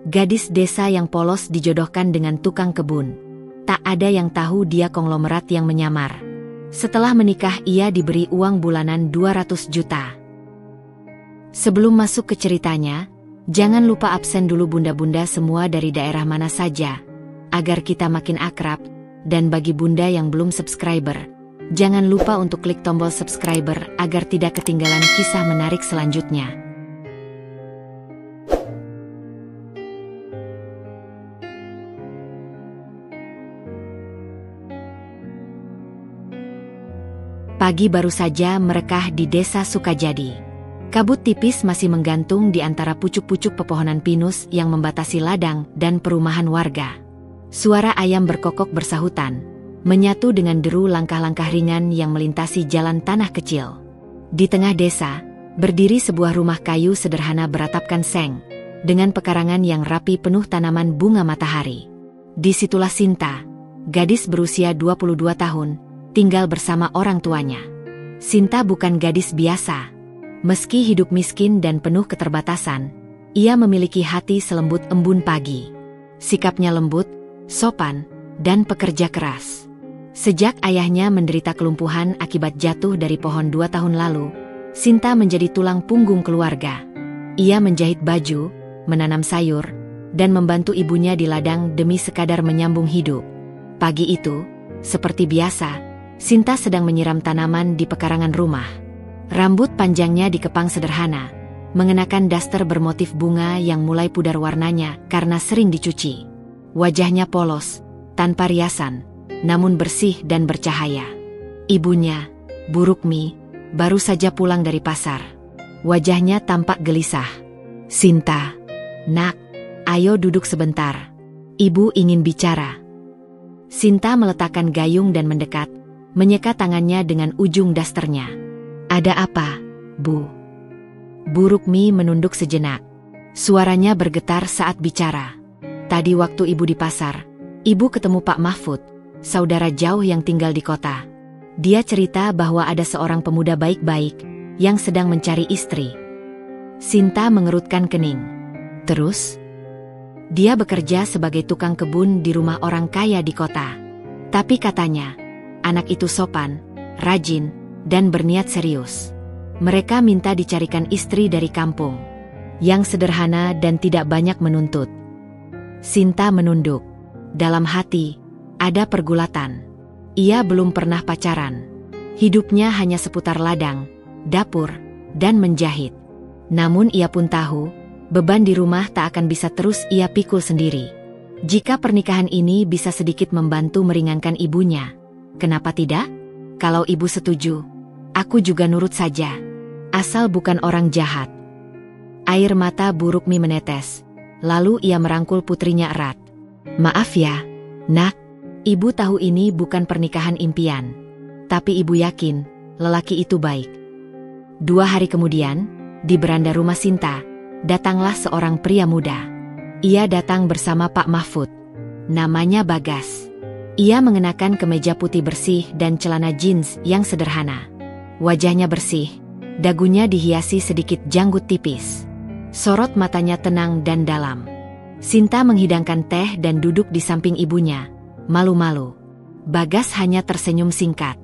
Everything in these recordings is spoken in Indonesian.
Gadis desa yang polos dijodohkan dengan tukang kebun. Tak ada yang tahu dia konglomerat yang menyamar. Setelah menikah ia diberi uang bulanan 200 juta. Sebelum masuk ke ceritanya, jangan lupa absen dulu bunda-bunda semua dari daerah mana saja, agar kita makin akrab. Dan bagi bunda yang belum subscriber, jangan lupa untuk klik tombol subscriber agar tidak ketinggalan kisah menarik selanjutnya. Pagi baru saja merekah di desa Sukajadi. Kabut tipis masih menggantung di antara pucuk-pucuk pepohonan pinus yang membatasi ladang dan perumahan warga. Suara ayam berkokok bersahutan, menyatu dengan deru langkah-langkah ringan yang melintasi jalan tanah kecil. Di tengah desa, berdiri sebuah rumah kayu sederhana beratapkan seng, dengan pekarangan yang rapi penuh tanaman bunga matahari. Disitulah Sinta, gadis berusia 22 tahun, tinggal bersama orang tuanya. Sinta bukan gadis biasa. Meski hidup miskin dan penuh keterbatasan, ia memiliki hati selembut embun pagi. Sikapnya lembut, sopan, dan pekerja keras. Sejak ayahnya menderita kelumpuhan akibat jatuh dari pohon 2 tahun lalu, Sinta menjadi tulang punggung keluarga. Ia menjahit baju, menanam sayur, dan membantu ibunya di ladang demi sekadar menyambung hidup. Pagi itu, seperti biasa, Sinta sedang menyiram tanaman di pekarangan rumah. Rambut panjangnya dikepang sederhana, mengenakan daster bermotif bunga yang mulai pudar warnanya karena sering dicuci. Wajahnya polos, tanpa riasan, namun bersih dan bercahaya. Ibunya, Bu Rukmi, baru saja pulang dari pasar. Wajahnya tampak gelisah. "Sinta, nak, ayo duduk sebentar. Ibu ingin bicara." Sinta meletakkan gayung dan mendekat, menyekat tangannya dengan ujung dasternya. "Ada apa, Bu?" Bu Rukmi menunduk sejenak. Suaranya bergetar saat bicara. "Tadi waktu ibu di pasar, ibu ketemu Pak Mahfud, saudara jauh yang tinggal di kota. Dia cerita bahwa ada seorang pemuda baik-baik yang sedang mencari istri." Sinta mengerutkan kening. "Terus?" "Dia bekerja sebagai tukang kebun di rumah orang kaya di kota. Tapi katanya, anak itu sopan, rajin, dan berniat serius. Mereka minta dicarikan istri dari kampung, yang sederhana dan tidak banyak menuntut." Sinta menunduk. Dalam hati, ada pergulatan. Ia belum pernah pacaran. Hidupnya hanya seputar ladang, dapur, dan menjahit. Namun ia pun tahu, beban di rumah tak akan bisa terus ia pikul sendiri. Jika pernikahan ini bisa sedikit membantu meringankan ibunya, kenapa tidak? Kalau ibu setuju, aku juga nurut saja. Asal bukan orang jahat. Air mata Bu Rukmi menetes. Lalu ia merangkul putrinya erat. "Maaf ya, nak. Ibu tahu ini bukan pernikahan impian. Tapi ibu yakin, lelaki itu baik." 2 hari kemudian, di beranda rumah Sinta, datanglah seorang pria muda. Ia datang bersama Pak Mahfud. Namanya Bagas. Ia mengenakan kemeja putih bersih dan celana jeans yang sederhana. Wajahnya bersih, dagunya dihiasi sedikit janggut tipis. Sorot matanya tenang dan dalam. Sinta menghidangkan teh dan duduk di samping ibunya, malu-malu. Bagas hanya tersenyum singkat.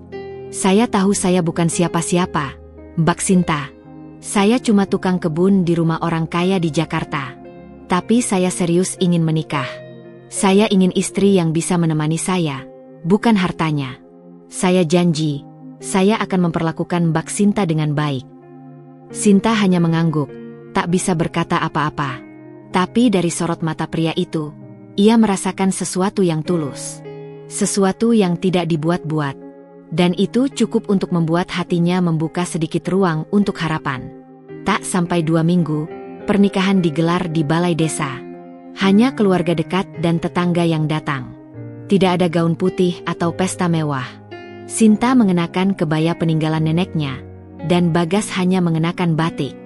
"Saya tahu saya bukan siapa-siapa, Mbak Sinta. Saya cuma tukang kebun di rumah orang kaya di Jakarta. Tapi saya serius ingin menikah. Saya ingin istri yang bisa menemani saya, bukan hartanya. Saya janji, saya akan memperlakukan Mbak Sinta dengan baik." Sinta hanya mengangguk, tak bisa berkata apa-apa. Tapi dari sorot mata pria itu, ia merasakan sesuatu yang tulus. Sesuatu yang tidak dibuat-buat. Dan itu cukup untuk membuat hatinya membuka sedikit ruang untuk harapan. Tak sampai 2 minggu, pernikahan digelar di balai desa. Hanya keluarga dekat dan tetangga yang datang. Tidak ada gaun putih atau pesta mewah. Sinta mengenakan kebaya peninggalan neneknya, dan Bagas hanya mengenakan batik.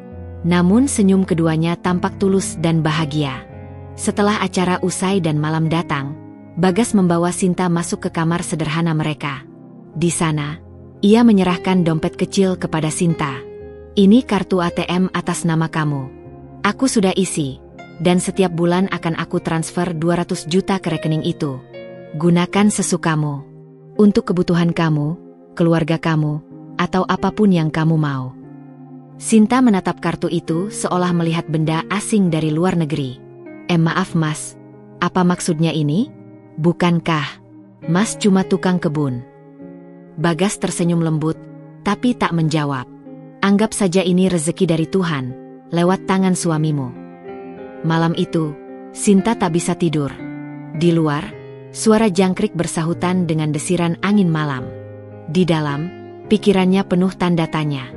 Namun senyum keduanya tampak tulus dan bahagia. Setelah acara usai dan malam datang, Bagas membawa Sinta masuk ke kamar sederhana mereka. Di sana, ia menyerahkan dompet kecil kepada Sinta. "Ini kartu ATM atas nama kamu. Aku sudah isi. dan setiap bulan akan aku transfer 200 juta ke rekening itu. Gunakan sesukamu. Untuk kebutuhan kamu, keluarga kamu, atau apapun yang kamu mau. Sinta menatap kartu itu seolah melihat benda asing dari luar negeri. Maaf mas, apa maksudnya ini? Bukankah mas cuma tukang kebun? Bagas tersenyum lembut, tapi tak menjawab. Anggap saja ini rezeki dari Tuhan, lewat tangan suamimu. Malam itu, Sinta tak bisa tidur. Di luar, suara jangkrik bersahutan dengan desiran angin malam. Di dalam, pikirannya penuh tanda tanya.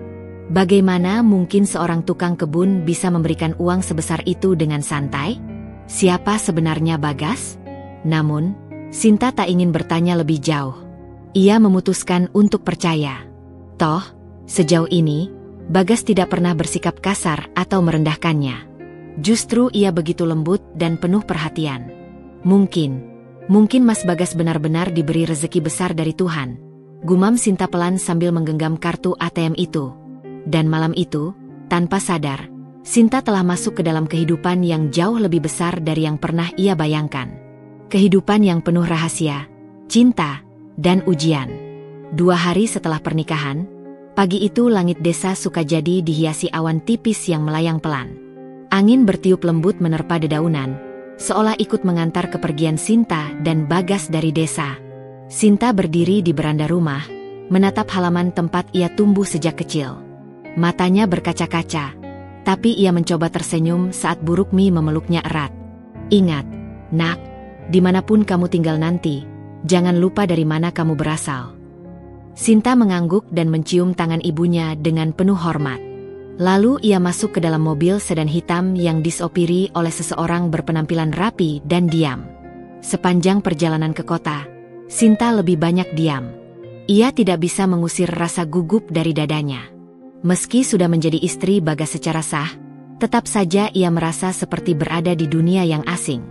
Bagaimana mungkin seorang tukang kebun bisa memberikan uang sebesar itu dengan santai? Siapa sebenarnya Bagas? Namun, Sinta tak ingin bertanya lebih jauh. Ia memutuskan untuk percaya. Toh, sejauh ini, Bagas tidak pernah bersikap kasar atau merendahkannya. Justru ia begitu lembut dan penuh perhatian. Mungkin Mas Bagas benar-benar diberi rezeki besar dari Tuhan. Gumam Sinta pelan sambil menggenggam kartu ATM itu. Dan malam itu, tanpa sadar, Sinta telah masuk ke dalam kehidupan yang jauh lebih besar dari yang pernah ia bayangkan. Kehidupan yang penuh rahasia, cinta, dan ujian. 2 hari setelah pernikahan, pagi itu langit desa Sukajadi dihiasi awan tipis yang melayang pelan. Angin bertiup lembut menerpa dedaunan, seolah ikut mengantar kepergian Sinta dan Bagas dari desa. Sinta berdiri di beranda rumah, menatap halaman tempat ia tumbuh sejak kecil. Matanya berkaca-kaca, tapi ia mencoba tersenyum saat Bu Rukmi memeluknya erat. Ingat, nak, dimanapun kamu tinggal nanti, jangan lupa dari mana kamu berasal. Sinta mengangguk dan mencium tangan ibunya dengan penuh hormat. Lalu ia masuk ke dalam mobil sedan hitam yang disopiri oleh seseorang berpenampilan rapi dan diam. Sepanjang perjalanan ke kota, Sinta lebih banyak diam. Ia tidak bisa mengusir rasa gugup dari dadanya. Meski sudah menjadi istri Bagas secara sah, tetap saja ia merasa seperti berada di dunia yang asing.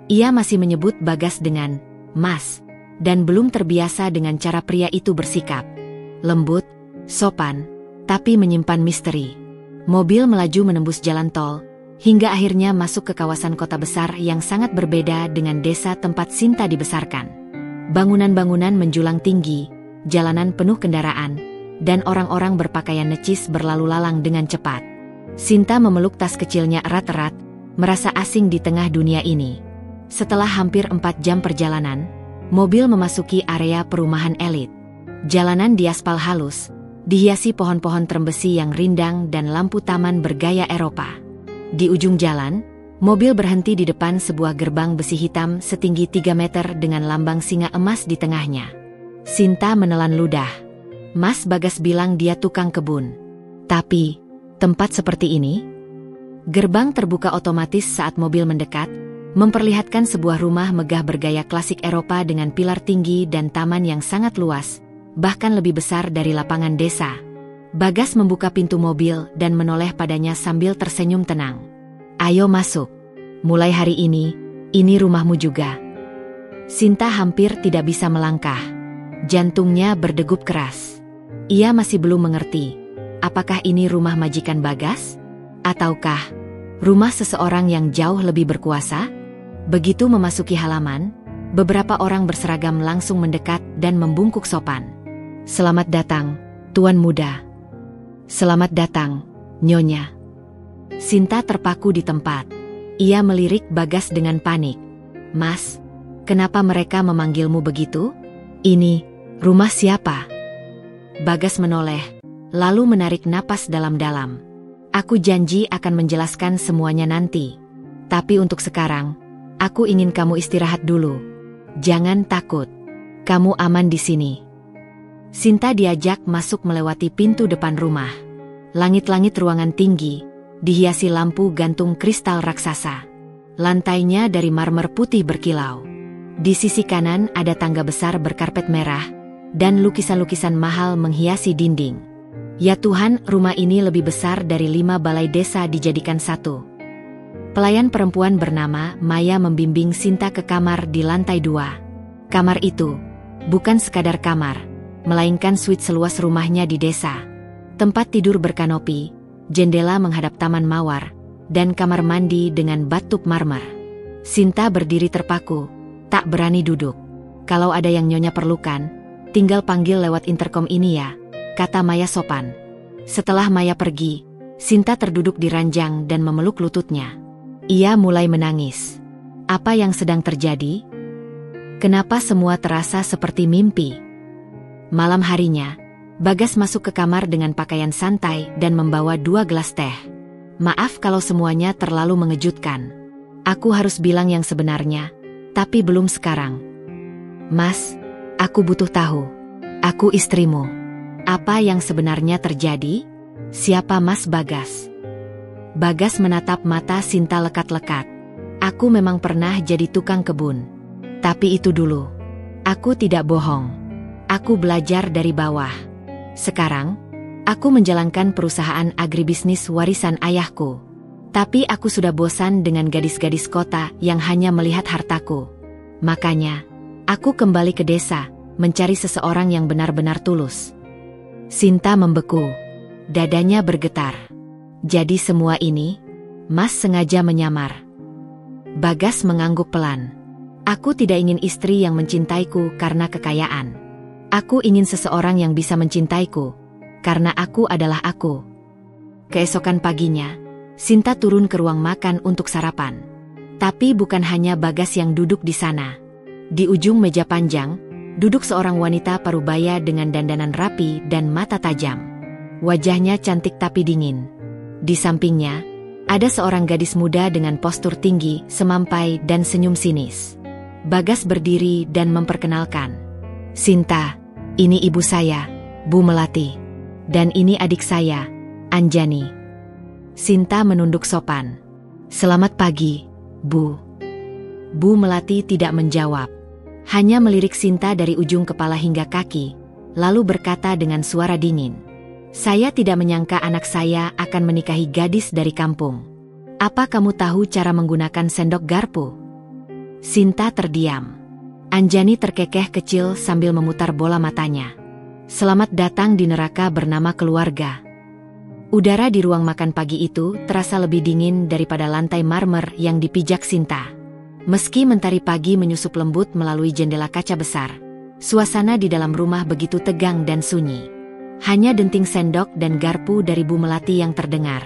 Ia masih menyebut Bagas dengan Mas, dan belum terbiasa dengan cara pria itu bersikap. Lembut, sopan, tapi menyimpan misteri. Mobil melaju menembus jalan tol, hingga akhirnya masuk ke kawasan kota besar yang sangat berbeda dengan desa tempat Sinta dibesarkan. Bangunan-bangunan menjulang tinggi, jalanan penuh kendaraan, dan orang-orang berpakaian necis berlalu lalang dengan cepat. Sinta memeluk tas kecilnya erat-erat, merasa asing di tengah dunia ini. Setelah hampir 4 jam perjalanan, mobil memasuki area perumahan elit. Jalanan di aspal halus, dihiasi pohon-pohon terembesi yang rindang dan lampu taman bergaya Eropa. Di ujung jalan, mobil berhenti di depan sebuah gerbang besi hitam setinggi 3 meter dengan lambang singa emas di tengahnya. Sinta menelan ludah. Mas Bagas bilang dia tukang kebun. Tapi, tempat seperti ini? Gerbang terbuka otomatis saat mobil mendekat, memperlihatkan sebuah rumah megah bergaya klasik Eropa dengan pilar tinggi dan taman yang sangat luas, bahkan lebih besar dari lapangan desa. Bagas membuka pintu mobil dan menoleh padanya sambil tersenyum tenang. Ayo masuk. Mulai hari ini rumahmu juga. Sinta hampir tidak bisa melangkah. Jantungnya berdegup keras. Ia masih belum mengerti, apakah ini rumah majikan Bagas? Ataukah rumah seseorang yang jauh lebih berkuasa? Begitu memasuki halaman, beberapa orang berseragam langsung mendekat dan membungkuk sopan. Selamat datang, Tuan Muda. Selamat datang, Nyonya. Sinta terpaku di tempat. Ia melirik Bagas dengan panik. Mas, kenapa mereka memanggilmu begitu? Ini, rumah siapa? Bagas menoleh, lalu menarik napas dalam-dalam. Aku janji akan menjelaskan semuanya nanti. Tapi untuk sekarang, aku ingin kamu istirahat dulu. Jangan takut. Kamu aman di sini. Sinta diajak masuk melewati pintu depan rumah. Langit-langit ruangan tinggi, dihiasi lampu gantung kristal raksasa. Lantainya dari marmer putih berkilau. Di sisi kanan ada tangga besar berkarpet merah, dan lukisan-lukisan mahal menghiasi dinding. Ya Tuhan, rumah ini lebih besar dari 5 balai desa dijadikan satu. Pelayan perempuan bernama Maya membimbing Sinta ke kamar di lantai 2. Kamar itu bukan sekadar kamar, melainkan suite seluas rumahnya di desa. Tempat tidur berkanopi, jendela menghadap taman mawar, dan kamar mandi dengan bathtub marmer. Sinta berdiri terpaku, tak berani duduk. Kalau ada yang Nyonya perlukan, tinggal panggil lewat intercom ini ya, kata Maya sopan. Setelah Maya pergi, Sinta terduduk di ranjang dan memeluk lututnya. Ia mulai menangis. Apa yang sedang terjadi? Kenapa semua terasa seperti mimpi? Malam harinya, Bagas masuk ke kamar dengan pakaian santai dan membawa 2 gelas teh. Maaf kalau semuanya terlalu mengejutkan. Aku harus bilang yang sebenarnya, tapi belum sekarang. Mas, aku butuh tahu. Aku istrimu. Apa yang sebenarnya terjadi? Siapa Mas Bagas? Bagas menatap mata Sinta lekat-lekat. Aku memang pernah jadi tukang kebun. Tapi itu dulu. Aku tidak bohong. Aku belajar dari bawah. Sekarang, aku menjalankan perusahaan agribisnis warisan ayahku. Tapi aku sudah bosan dengan gadis-gadis kota yang hanya melihat hartaku. Makanya, aku kembali ke desa, mencari seseorang yang benar-benar tulus. Sinta membeku. Dadanya bergetar. Jadi semua ini, Mas sengaja menyamar. Bagas mengangguk pelan. Aku tidak ingin istri yang mencintaiku karena kekayaan. Aku ingin seseorang yang bisa mencintaiku, karena aku adalah aku. Keesokan paginya, Sinta turun ke ruang makan untuk sarapan. Tapi bukan hanya Bagas yang duduk di sana. Di ujung meja panjang, duduk seorang wanita parubaya dengan dandanan rapi dan mata tajam. Wajahnya cantik tapi dingin. Di sampingnya, ada seorang gadis muda dengan postur tinggi, semampai dan senyum sinis. Bagas berdiri dan memperkenalkan. Sinta, ini ibu saya, Bu Melati. Dan ini adik saya, Anjani. Sinta menunduk sopan. Selamat pagi, Bu. Bu Melati tidak menjawab. Hanya melirik Sinta dari ujung kepala hingga kaki, lalu berkata dengan suara dingin. Saya tidak menyangka anak saya akan menikahi gadis dari kampung. Apa kamu tahu cara menggunakan sendok garpu? Sinta terdiam. Anjani terkekeh kecil sambil memutar bola matanya. Selamat datang di neraka bernama keluarga. Udara di ruang makan pagi itu terasa lebih dingin daripada lantai marmer yang dipijak Sinta. Meski mentari pagi menyusup lembut melalui jendela kaca besar, suasana di dalam rumah begitu tegang dan sunyi. Hanya denting sendok dan garpu dari Bu Melati yang terdengar.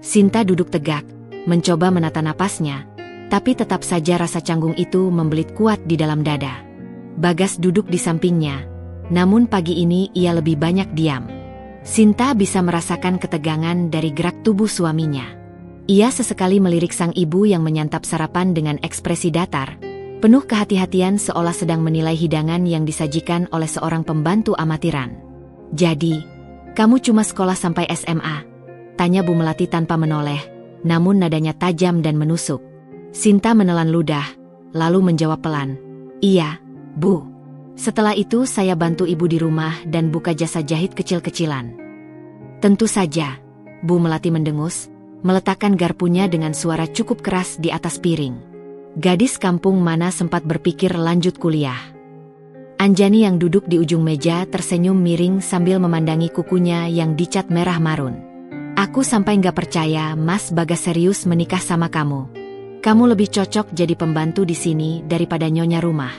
Sinta duduk tegak, mencoba menata napasnya, tapi tetap saja rasa canggung itu membelit kuat di dalam dada. Bagas duduk di sampingnya, namun pagi ini ia lebih banyak diam. Sinta bisa merasakan ketegangan dari gerak tubuh suaminya. Ia sesekali melirik sang ibu yang menyantap sarapan dengan ekspresi datar, penuh kehati-hatian seolah sedang menilai hidangan yang disajikan oleh seorang pembantu amatiran. Jadi, kamu cuma sekolah sampai SMA? Tanya Bu Melati tanpa menoleh, namun nadanya tajam dan menusuk. Sinta menelan ludah, lalu menjawab pelan. Iya, Bu. Setelah itu saya bantu ibu di rumah dan buka jasa jahit kecil-kecilan. Tentu saja, Bu Melati mendengus, meletakkan garpunya dengan suara cukup keras di atas piring. Gadis kampung mana sempat berpikir lanjut kuliah. Anjani yang duduk di ujung meja tersenyum miring sambil memandangi kukunya yang dicat merah marun. Aku sampai nggak percaya Mas Bagas serius menikah sama kamu. Kamu lebih cocok jadi pembantu di sini daripada nyonya rumah.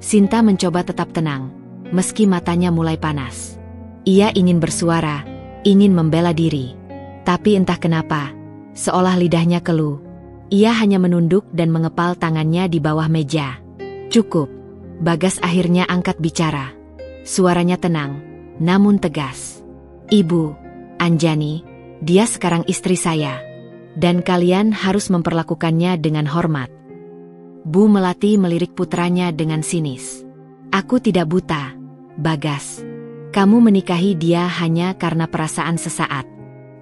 Sinta mencoba tetap tenang, meski matanya mulai panas. Ia ingin bersuara, ingin membela diri. Tapi entah kenapa, seolah lidahnya keluh. Ia hanya menunduk dan mengepal tangannya di bawah meja. Cukup. Bagas akhirnya angkat bicara. Suaranya tenang, namun tegas. Ibu, Anjani, dia sekarang istri saya. Dan kalian harus memperlakukannya dengan hormat. Bu Melati melirik putranya dengan sinis. Aku tidak buta, Bagas. Kamu menikahi dia hanya karena perasaan sesaat.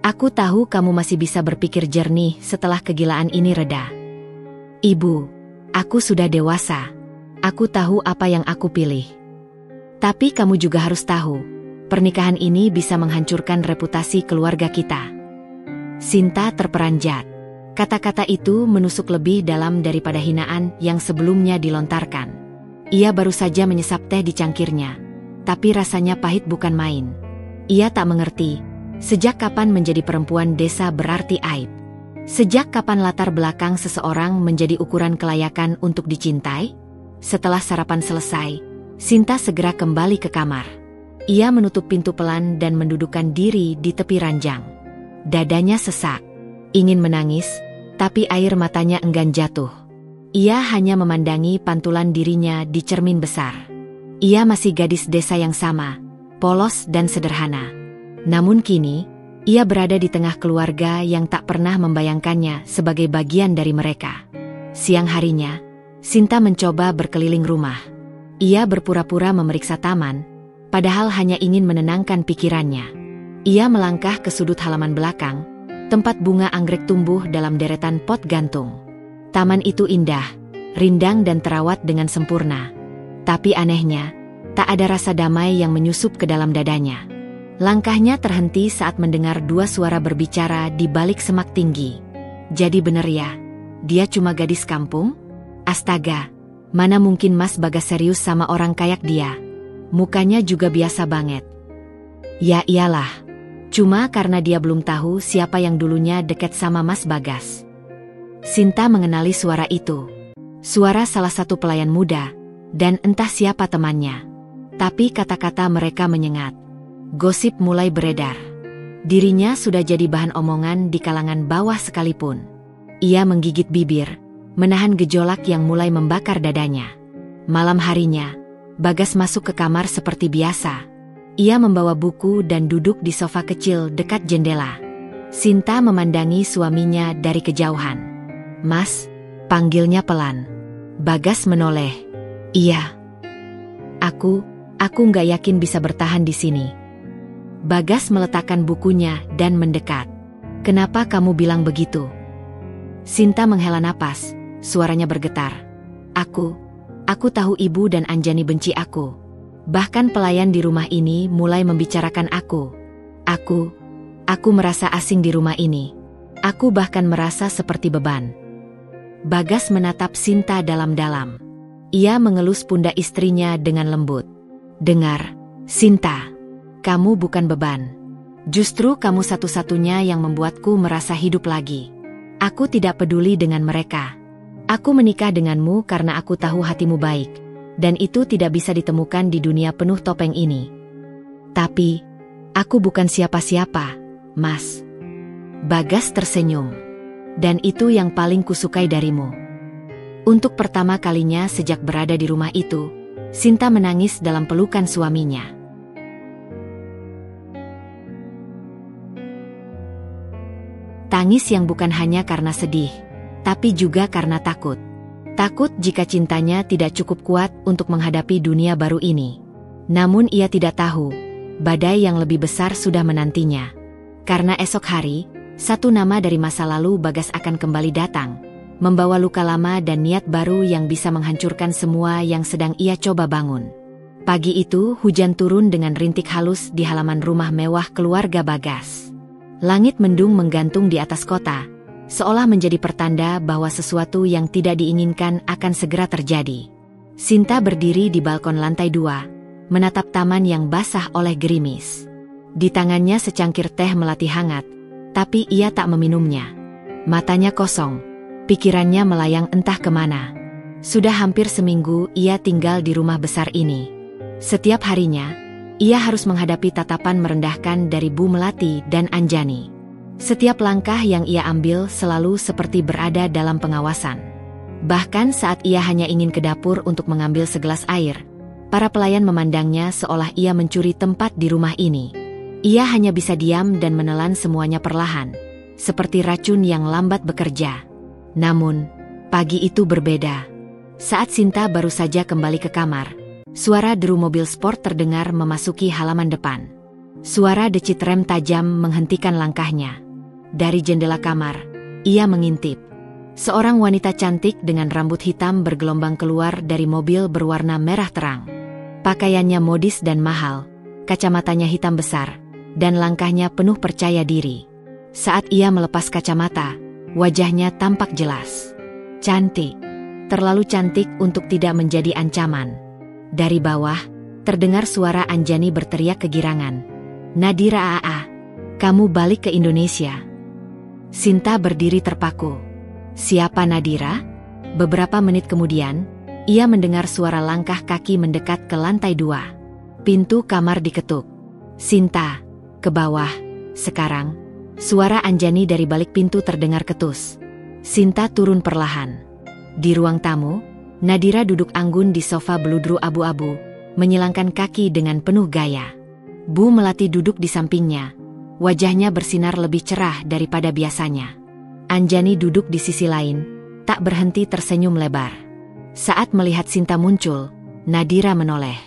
Aku tahu kamu masih bisa berpikir jernih setelah kegilaan ini reda. Ibu, aku sudah dewasa. Aku tahu apa yang aku pilih. Tapi kamu juga harus tahu, pernikahan ini bisa menghancurkan reputasi keluarga kita. Sinta terperanjat. Kata-kata itu menusuk lebih dalam daripada hinaan yang sebelumnya dilontarkan. Ia baru saja menyesap teh di cangkirnya, tapi rasanya pahit bukan main. Ia tak mengerti, sejak kapan menjadi perempuan desa berarti aib. Sejak kapan latar belakang seseorang menjadi ukuran kelayakan untuk dicintai? Setelah sarapan selesai, Sinta segera kembali ke kamar. Ia menutup pintu pelan dan mendudukkan diri di tepi ranjang. Dadanya sesak. Ingin menangis, tapi air matanya enggan jatuh. Ia hanya memandangi pantulan dirinya di cermin besar. Ia masih gadis desa yang sama, polos dan sederhana. Namun kini, ia berada di tengah keluarga yang tak pernah membayangkannya sebagai bagian dari mereka. Siang harinya, Sinta mencoba berkeliling rumah. Ia berpura-pura memeriksa taman, padahal hanya ingin menenangkan pikirannya. Ia melangkah ke sudut halaman belakang, tempat bunga anggrek tumbuh dalam deretan pot gantung. Taman itu indah, rindang dan terawat dengan sempurna. Tapi anehnya, tak ada rasa damai yang menyusup ke dalam dadanya. Langkahnya terhenti saat mendengar dua suara berbicara di balik semak tinggi. Jadi bener ya, dia cuma gadis kampung? Astaga, mana mungkin Mas Bagas serius sama orang kayak dia? Mukanya juga biasa banget. Ya iyalah, cuma karena dia belum tahu siapa yang dulunya deket sama Mas Bagas. Sinta mengenali suara itu. Suara salah satu pelayan muda, dan entah siapa temannya. Tapi kata-kata mereka menyengat. Gosip mulai beredar. Dirinya sudah jadi bahan omongan di kalangan bawah sekalipun. Ia menggigit bibir, menahan gejolak yang mulai membakar dadanya. Malam harinya, Bagas masuk ke kamar seperti biasa. Ia membawa buku dan duduk di sofa kecil dekat jendela. Sinta memandangi suaminya dari kejauhan. "Mas," panggilnya pelan. Bagas menoleh. "Iya. Aku nggak yakin bisa bertahan di sini." Bagas meletakkan bukunya dan mendekat. "Kenapa kamu bilang begitu?" Sinta menghela napas, suaranya bergetar. Aku tahu ibu dan Anjani benci aku. Bahkan pelayan di rumah ini mulai membicarakan aku. Aku merasa asing di rumah ini. Aku bahkan merasa seperti beban." Bagas menatap Sinta dalam-dalam. Ia mengelus pundak istrinya dengan lembut. "Dengar, Sinta. Kamu bukan beban. Justru kamu satu-satunya yang membuatku merasa hidup lagi. Aku tidak peduli dengan mereka. Aku menikah denganmu karena aku tahu hatimu baik, dan itu tidak bisa ditemukan di dunia penuh topeng ini. Tapi, aku bukan siapa-siapa, Mas." Bagas tersenyum. "Dan itu yang paling kusukai darimu." Untuk pertama kalinya sejak berada di rumah itu, Sinta menangis dalam pelukan suaminya. Tangis yang bukan hanya karena sedih, tapi juga karena takut. Takut jika cintanya tidak cukup kuat untuk menghadapi dunia baru ini. Namun ia tidak tahu, badai yang lebih besar sudah menantinya. Karena esok hari, satu nama dari masa lalu Bagas akan kembali datang, membawa luka lama dan niat baru yang bisa menghancurkan semua yang sedang ia coba bangun. Pagi itu hujan turun dengan rintik halus di halaman rumah mewah keluarga Bagas. Langit mendung menggantung di atas kota, seolah menjadi pertanda bahwa sesuatu yang tidak diinginkan akan segera terjadi. Sinta berdiri di balkon lantai 2, menatap taman yang basah oleh gerimis. Di tangannya secangkir teh melati hangat, tapi ia tak meminumnya. Matanya kosong, pikirannya melayang entah kemana. Sudah hampir seminggu ia tinggal di rumah besar ini. Setiap harinya, ia harus menghadapi tatapan merendahkan dari Bu Melati dan Anjani. Setiap langkah yang ia ambil selalu seperti berada dalam pengawasan. Bahkan saat ia hanya ingin ke dapur untuk mengambil segelas air, para pelayan memandangnya seolah ia mencuri tempat di rumah ini. Ia hanya bisa diam dan menelan semuanya perlahan, seperti racun yang lambat bekerja. Namun, pagi itu berbeda. Saat Sinta baru saja kembali ke kamar, suara deru mobil sport terdengar memasuki halaman depan. Suara decit rem tajam menghentikan langkahnya. Dari jendela kamar, ia mengintip. Seorang wanita cantik dengan rambut hitam bergelombang keluar dari mobil berwarna merah terang. Pakaiannya modis dan mahal, kacamatanya hitam besar, dan langkahnya penuh percaya diri. Saat ia melepas kacamata, wajahnya tampak jelas. Cantik. Terlalu cantik untuk tidak menjadi ancaman. Dari bawah, terdengar suara Anjani berteriak kegirangan. "Nadira Aa, kamu balik ke Indonesia." Sinta berdiri terpaku. Siapa Nadira? Beberapa menit kemudian, ia mendengar suara langkah kaki mendekat ke lantai 2. Pintu kamar diketuk. Sinta, ke bawah, sekarang. Suara Anjani dari balik pintu terdengar ketus. Sinta turun perlahan. Di ruang tamu, Nadira duduk anggun di sofa beludru abu-abu, menyilangkan kaki dengan penuh gaya. Bu Melati duduk di sampingnya. Wajahnya bersinar lebih cerah daripada biasanya. Anjani duduk di sisi lain, tak berhenti tersenyum lebar. Saat melihat Sinta muncul, Nadira menoleh.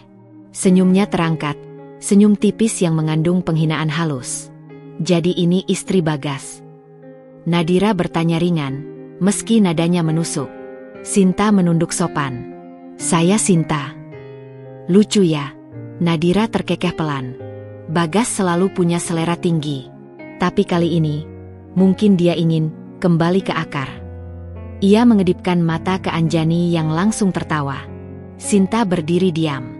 Senyumnya terangkat, senyum tipis yang mengandung penghinaan halus. Jadi ini istri Bagas? Nadira bertanya ringan, meski nadanya menusuk. Sinta menunduk sopan. Saya Sinta. Lucu ya? Nadira terkekeh pelan. Bagas selalu punya selera tinggi. Tapi kali ini, mungkin dia ingin kembali ke akar. Ia mengedipkan mata ke Anjani yang langsung tertawa. Sinta berdiri diam.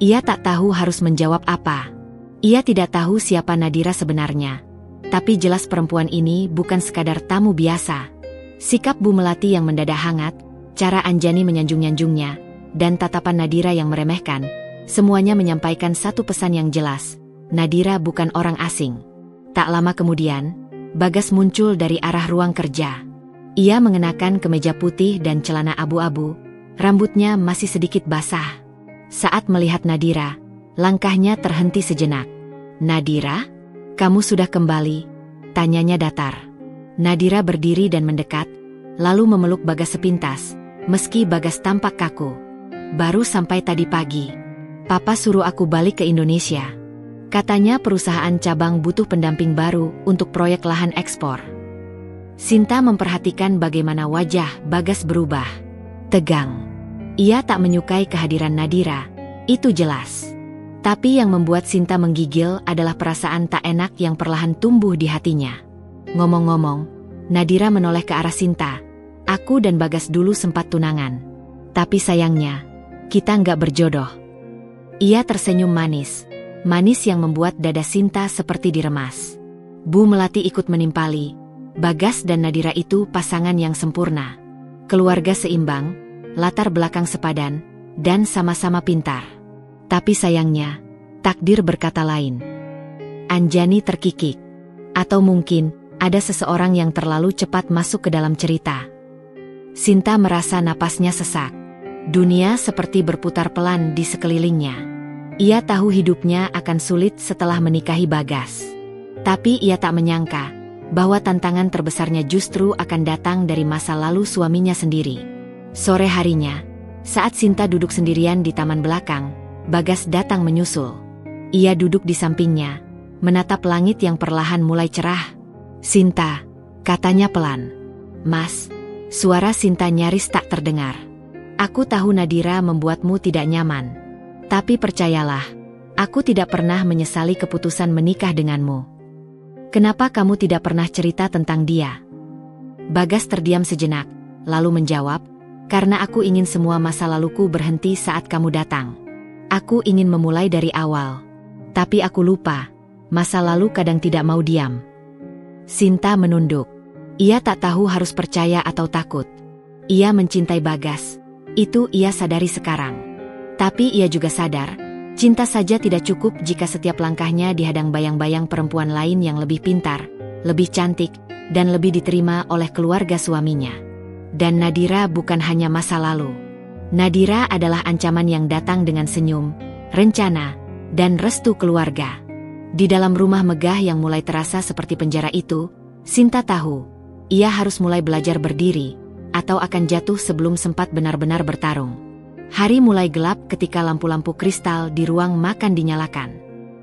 Ia tak tahu harus menjawab apa. Ia tidak tahu siapa Nadira sebenarnya. Tapi jelas perempuan ini bukan sekadar tamu biasa. Sikap Bu Melati yang mendadak hangat, cara Anjani menyanjung-nyanjungnya, dan tatapan Nadira yang meremehkan, semuanya menyampaikan satu pesan yang jelas. Nadira bukan orang asing. Tak lama kemudian, Bagas muncul dari arah ruang kerja. Ia mengenakan kemeja putih dan celana abu-abu, rambutnya masih sedikit basah. Saat melihat Nadira, langkahnya terhenti sejenak. Nadira, kamu sudah kembali? Tanyanya datar. Nadira berdiri dan mendekat, lalu memeluk Bagas sepintas, meski Bagas tampak kaku. Baru sampai tadi pagi. Papa suruh aku balik ke Indonesia. Katanya perusahaan cabang butuh pendamping baru untuk proyek lahan ekspor. Sinta memperhatikan bagaimana wajah Bagas berubah. Tegang. Ia tak menyukai kehadiran Nadira, itu jelas. Tapi yang membuat Sinta menggigil adalah perasaan tak enak yang perlahan tumbuh di hatinya. Ngomong-ngomong, Nadira menoleh ke arah Sinta. Aku dan Bagas dulu sempat tunangan. Tapi sayangnya, kita nggak berjodoh. Ia tersenyum manis. Manis yang membuat dada Sinta seperti diremas. Bu Melati ikut menimpali. Bagas dan Nadira itu pasangan yang sempurna. Keluarga seimbang, latar belakang sepadan, dan sama-sama pintar. Tapi sayangnya, takdir berkata lain. Anjani terkikik. Atau mungkin, ada seseorang yang terlalu cepat masuk ke dalam cerita. Sinta merasa napasnya sesak. Dunia seperti berputar pelan di sekelilingnya. Ia tahu hidupnya akan sulit setelah menikahi Bagas. Tapi ia tak menyangka bahwa tantangan terbesarnya justru akan datang dari masa lalu suaminya sendiri. Sore harinya, saat Sinta duduk sendirian di taman belakang, Bagas datang menyusul. Ia duduk di sampingnya, menatap langit yang perlahan mulai cerah. Sinta, katanya pelan. Mas, suara Sinta nyaris tak terdengar. Aku tahu Nadira membuatmu tidak nyaman. Tapi percayalah, aku tidak pernah menyesali keputusan menikah denganmu. Kenapa kamu tidak pernah cerita tentang dia? Bagas terdiam sejenak, lalu menjawab, karena aku ingin semua masa laluku berhenti saat kamu datang. Aku ingin memulai dari awal. Tapi aku lupa, masa lalu kadang tidak mau diam. Sinta menunduk. Ia tak tahu harus percaya atau takut. Ia mencintai Bagas. Itu ia sadari sekarang. Tapi ia juga sadar, cinta saja tidak cukup jika setiap langkahnya dihadang bayang-bayang perempuan lain yang lebih pintar, lebih cantik, dan lebih diterima oleh keluarga suaminya. Dan Nadira bukan hanya masa lalu. Nadira adalah ancaman yang datang dengan senyum, rencana, dan restu keluarga. Di dalam rumah megah yang mulai terasa seperti penjara itu, Sinta tahu, ia harus mulai belajar berdiri, atau akan jatuh sebelum sempat benar-benar bertarung. Hari mulai gelap ketika lampu-lampu kristal di ruang makan dinyalakan.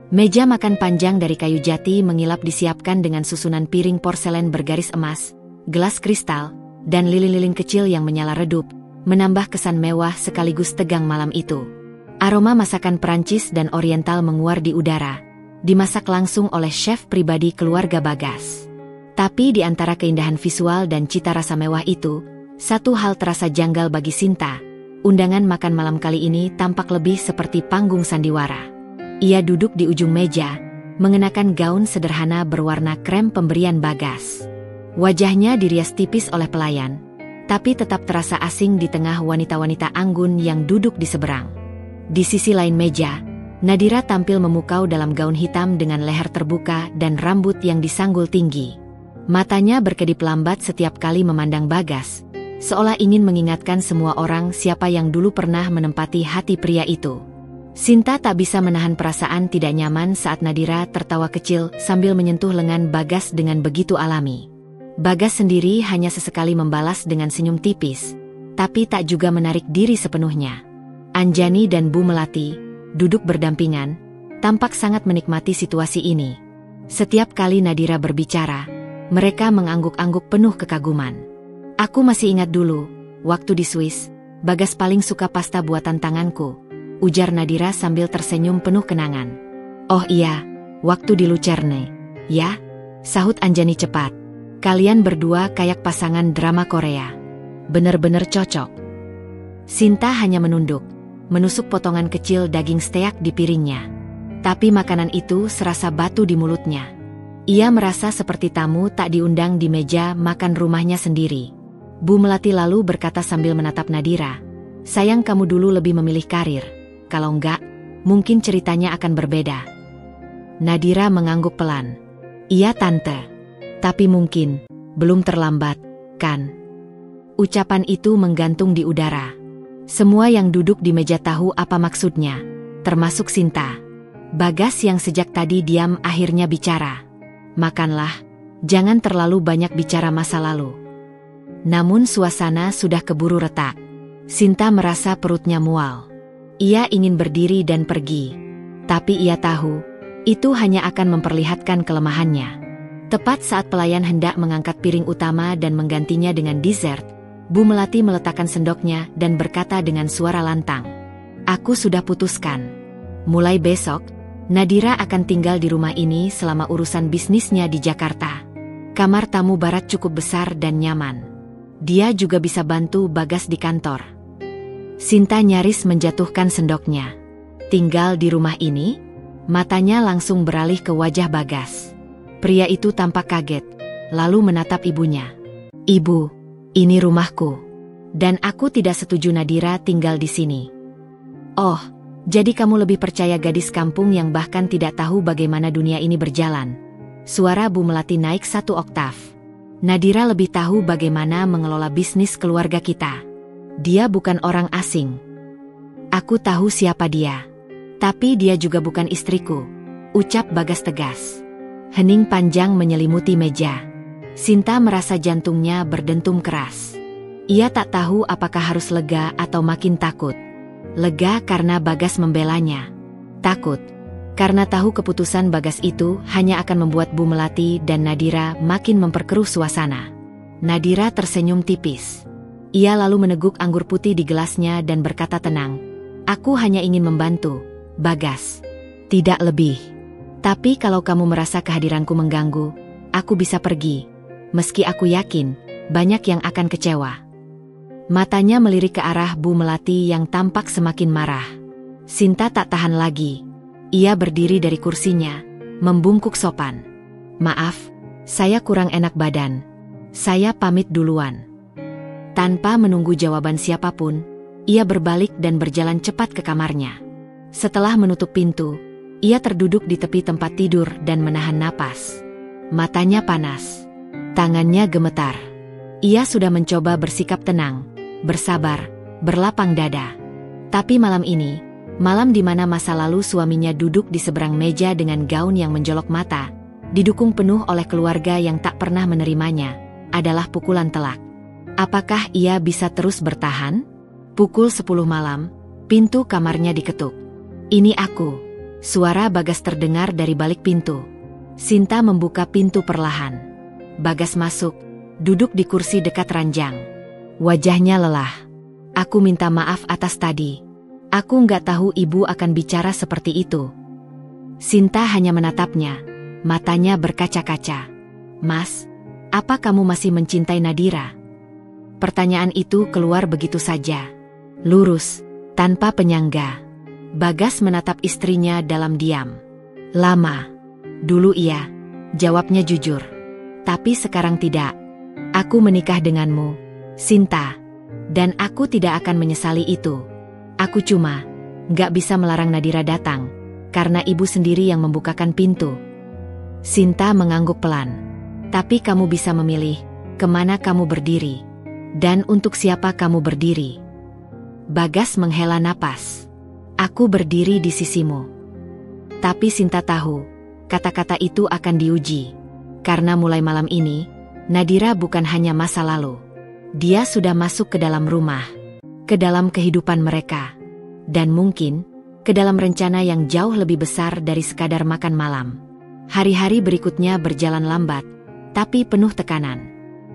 Meja makan panjang dari kayu jati mengilap disiapkan dengan susunan piring porselen bergaris emas, gelas kristal, dan lilin-lilin kecil yang menyala redup, menambah kesan mewah sekaligus tegang malam itu. Aroma masakan Perancis dan Oriental menguar di udara, dimasak langsung oleh chef pribadi keluarga Bagas. Tapi di antara keindahan visual dan cita rasa mewah itu, satu hal terasa janggal bagi Sinta. Undangan makan malam kali ini tampak lebih seperti panggung sandiwara. Ia duduk di ujung meja, mengenakan gaun sederhana berwarna krem pemberian Bagas. Wajahnya dirias tipis oleh pelayan, tapi tetap terasa asing di tengah wanita-wanita anggun yang duduk di seberang. Di sisi lain meja, Nadira tampil memukau dalam gaun hitam dengan leher terbuka dan rambut yang disanggul tinggi. Matanya berkedip lambat setiap kali memandang Bagas, seolah ingin mengingatkan semua orang siapa yang dulu pernah menempati hati pria itu. Sinta tak bisa menahan perasaan tidak nyaman saat Nadira tertawa kecil sambil menyentuh lengan Bagas dengan begitu alami. Bagas sendiri hanya sesekali membalas dengan senyum tipis, tapi tak juga menarik diri sepenuhnya. Anjani dan Bu Melati, duduk berdampingan, tampak sangat menikmati situasi ini. Setiap kali Nadira berbicara, mereka mengangguk-angguk penuh kekaguman. Aku masih ingat dulu, waktu di Swiss, Bagas paling suka pasta buatan tanganku, ujar Nadira sambil tersenyum penuh kenangan. Oh iya, waktu di Lucerne. Ya, sahut Anjani cepat. Kalian berdua kayak pasangan drama Korea. Bener-bener cocok. Sinta hanya menunduk, menusuk potongan kecil daging steak di piringnya. Tapi makanan itu serasa batu di mulutnya. Ia merasa seperti tamu tak diundang di meja makan rumahnya sendiri. Bu Melati lalu berkata sambil menatap Nadira, sayang kamu dulu lebih memilih karir. Kalau enggak, mungkin ceritanya akan berbeda. Nadira mengangguk pelan. Iya tante. Tapi mungkin, belum terlambat, kan? Ucapan itu menggantung di udara. Semua yang duduk di meja tahu apa maksudnya, termasuk Sinta. Bagas yang sejak tadi diam akhirnya bicara. Makanlah, jangan terlalu banyak bicara masa lalu. Namun suasana sudah keburu retak. Sinta merasa perutnya mual. Ia ingin berdiri dan pergi. Tapi ia tahu, itu hanya akan memperlihatkan kelemahannya. Tepat saat pelayan hendak mengangkat piring utama dan menggantinya dengan dessert, Bu Melati meletakkan sendoknya dan berkata dengan suara lantang. Aku sudah putuskan. Mulai besok, Nadira akan tinggal di rumah ini selama urusan bisnisnya di Jakarta. Kamar tamu barat cukup besar dan nyaman. Dia juga bisa bantu Bagas di kantor. Sinta nyaris menjatuhkan sendoknya. Tinggal di rumah ini? Matanya langsung beralih ke wajah Bagas. Pria itu tampak kaget, lalu menatap ibunya. Ibu, ini rumahku. Dan aku tidak setuju Nadira tinggal di sini. Oh, jadi kamu lebih percaya gadis kampung yang bahkan tidak tahu bagaimana dunia ini berjalan. Suara Bu Melati naik 1 oktav. Nadira lebih tahu bagaimana mengelola bisnis keluarga kita. Dia bukan orang asing. Aku tahu siapa dia. Tapi dia juga bukan istriku, ucap Bagas tegas. Hening panjang menyelimuti meja. Sinta merasa jantungnya berdentum keras. Ia tak tahu apakah harus lega atau makin takut. Lega karena Bagas membelanya. Takut karena tahu keputusan Bagas itu hanya akan membuat Bu Melati dan Nadira makin memperkeruh suasana. Nadira tersenyum tipis. Ia lalu meneguk anggur putih di gelasnya dan berkata tenang. Aku hanya ingin membantu, Bagas. Tidak lebih. Tapi kalau kamu merasa kehadiranku mengganggu, aku bisa pergi. Meski aku yakin, banyak yang akan kecewa. Matanya melirik ke arah Bu Melati yang tampak semakin marah. Sinta tak tahan lagi. Ia berdiri dari kursinya, membungkuk sopan. Maaf, saya kurang enak badan. Saya pamit duluan. Tanpa menunggu jawaban siapapun, ia berbalik dan berjalan cepat ke kamarnya. Setelah menutup pintu, ia terduduk di tepi tempat tidur dan menahan napas. Matanya panas. Tangannya gemetar. Ia sudah mencoba bersikap tenang, bersabar, berlapang dada. Tapi malam ini, malam di mana masa lalu suaminya duduk di seberang meja dengan gaun yang menjolok mata, didukung penuh oleh keluarga yang tak pernah menerimanya, adalah pukulan telak. Apakah ia bisa terus bertahan? Pukul 10 malam, pintu kamarnya diketuk. Ini aku. Suara Bagas terdengar dari balik pintu. Sinta membuka pintu perlahan. Bagas masuk, duduk di kursi dekat ranjang. Wajahnya lelah. Aku minta maaf atas tadi. Aku nggak tahu ibu akan bicara seperti itu. Sinta hanya menatapnya. Matanya berkaca-kaca. Mas, apa kamu masih mencintai Nadira? Pertanyaan itu keluar begitu saja. Lurus, tanpa penyangga. Bagas menatap istrinya dalam diam. Lama. Dulu iya, jawabnya jujur. Tapi sekarang tidak, Aku menikah denganmu, Sinta. Dan aku tidak akan menyesali itu. Aku cuma gak bisa melarang Nadira datang, karena ibu sendiri yang membukakan pintu. Sinta mengangguk pelan. Tapi kamu bisa memilih kemana kamu berdiri. Dan untuk siapa kamu berdiri. Bagas menghela napas. Aku berdiri di sisimu. Tapi Sinta tahu, kata-kata itu akan diuji. Karena mulai malam ini, Nadira bukan hanya masa lalu. Dia sudah masuk ke dalam rumah, ke dalam kehidupan mereka. Dan mungkin, ke dalam rencana yang jauh lebih besar dari sekadar makan malam. Hari-hari berikutnya berjalan lambat, tapi penuh tekanan.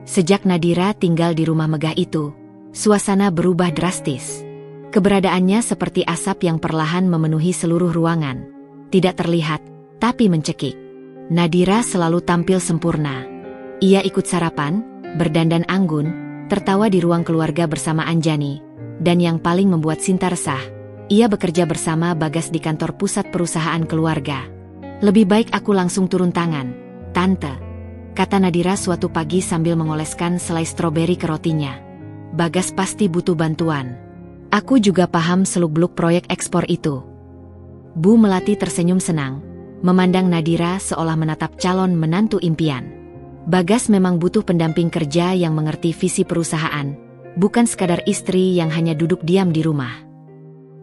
Sejak Nadira tinggal di rumah megah itu, suasana berubah drastis. Keberadaannya seperti asap yang perlahan memenuhi seluruh ruangan. Tidak terlihat, tapi mencekik. Nadira selalu tampil sempurna. Ia ikut sarapan, berdandan anggun, tertawa di ruang keluarga bersama Anjani. Dan yang paling membuat Sinta resah, ia bekerja bersama Bagas di kantor pusat perusahaan keluarga. Lebih baik aku langsung turun tangan, Tante, kata Nadira suatu pagi sambil mengoleskan selai stroberi ke rotinya. Bagas pasti butuh bantuan. Aku juga paham seluk-beluk proyek ekspor itu. Bu Melati tersenyum senang, memandang Nadira seolah menatap calon menantu impian. Bagas memang butuh pendamping kerja yang mengerti visi perusahaan, bukan sekadar istri yang hanya duduk diam di rumah.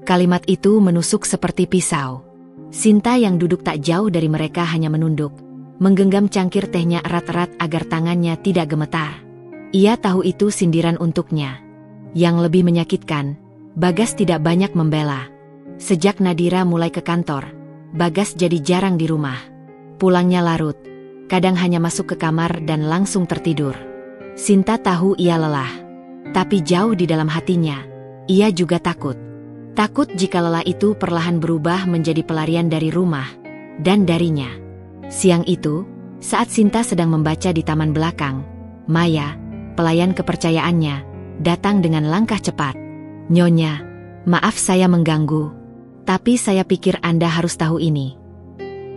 Kalimat itu menusuk seperti pisau. Sinta yang duduk tak jauh dari mereka hanya menunduk, menggenggam cangkir tehnya erat-erat agar tangannya tidak gemetar. Ia tahu itu sindiran untuknya. Yang lebih menyakitkan, Bagas tidak banyak membela. Sejak Nadira mulai ke kantor, Bagas jadi jarang di rumah. Pulangnya larut, kadang hanya masuk ke kamar dan langsung tertidur. Sinta tahu ia lelah. Tapi jauh di dalam hatinya, ia juga takut. Takut jika lelah itu perlahan berubah menjadi pelarian dari rumah, dan darinya. Siang itu, saat Sinta sedang membaca di taman belakang, Maya, pelayan kepercayaannya, datang dengan langkah cepat. Nyonya, maaf saya mengganggu, tapi saya pikir Anda harus tahu ini.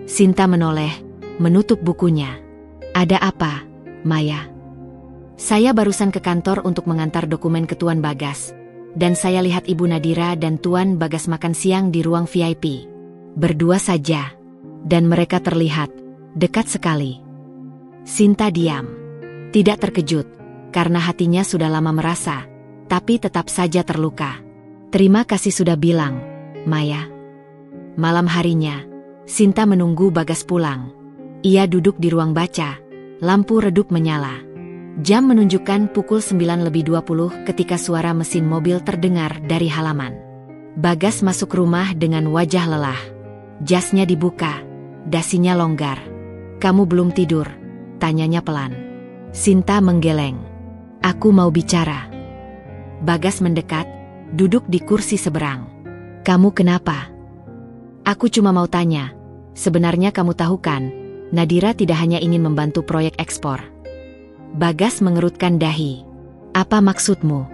Sinta menoleh, menutup bukunya. Ada apa, Maya? Saya barusan ke kantor untuk mengantar dokumen ke Tuan Bagas, dan saya lihat Ibu Nadira dan Tuan Bagas makan siang di ruang VIP. Berdua saja, dan mereka terlihat dekat sekali. Sinta diam. Tidak terkejut, karena hatinya sudah lama merasa, tapi tetap saja terluka. Terima kasih sudah bilang, Maya. Malam harinya, Sinta menunggu Bagas pulang. Ia duduk di ruang baca, lampu redup menyala. Jam menunjukkan pukul 9:20 ketika suara mesin mobil terdengar dari halaman. Bagas masuk rumah dengan wajah lelah. Jasnya dibuka, dasinya longgar. Kamu belum tidur? Tanyanya pelan. Sinta menggeleng. Aku mau bicara. Bagas mendekat, duduk di kursi seberang. Kamu kenapa? Aku cuma mau tanya. Sebenarnya kamu tahu kan, Nadira tidak hanya ingin membantu proyek ekspor. Bagas mengerutkan dahi. Apa maksudmu?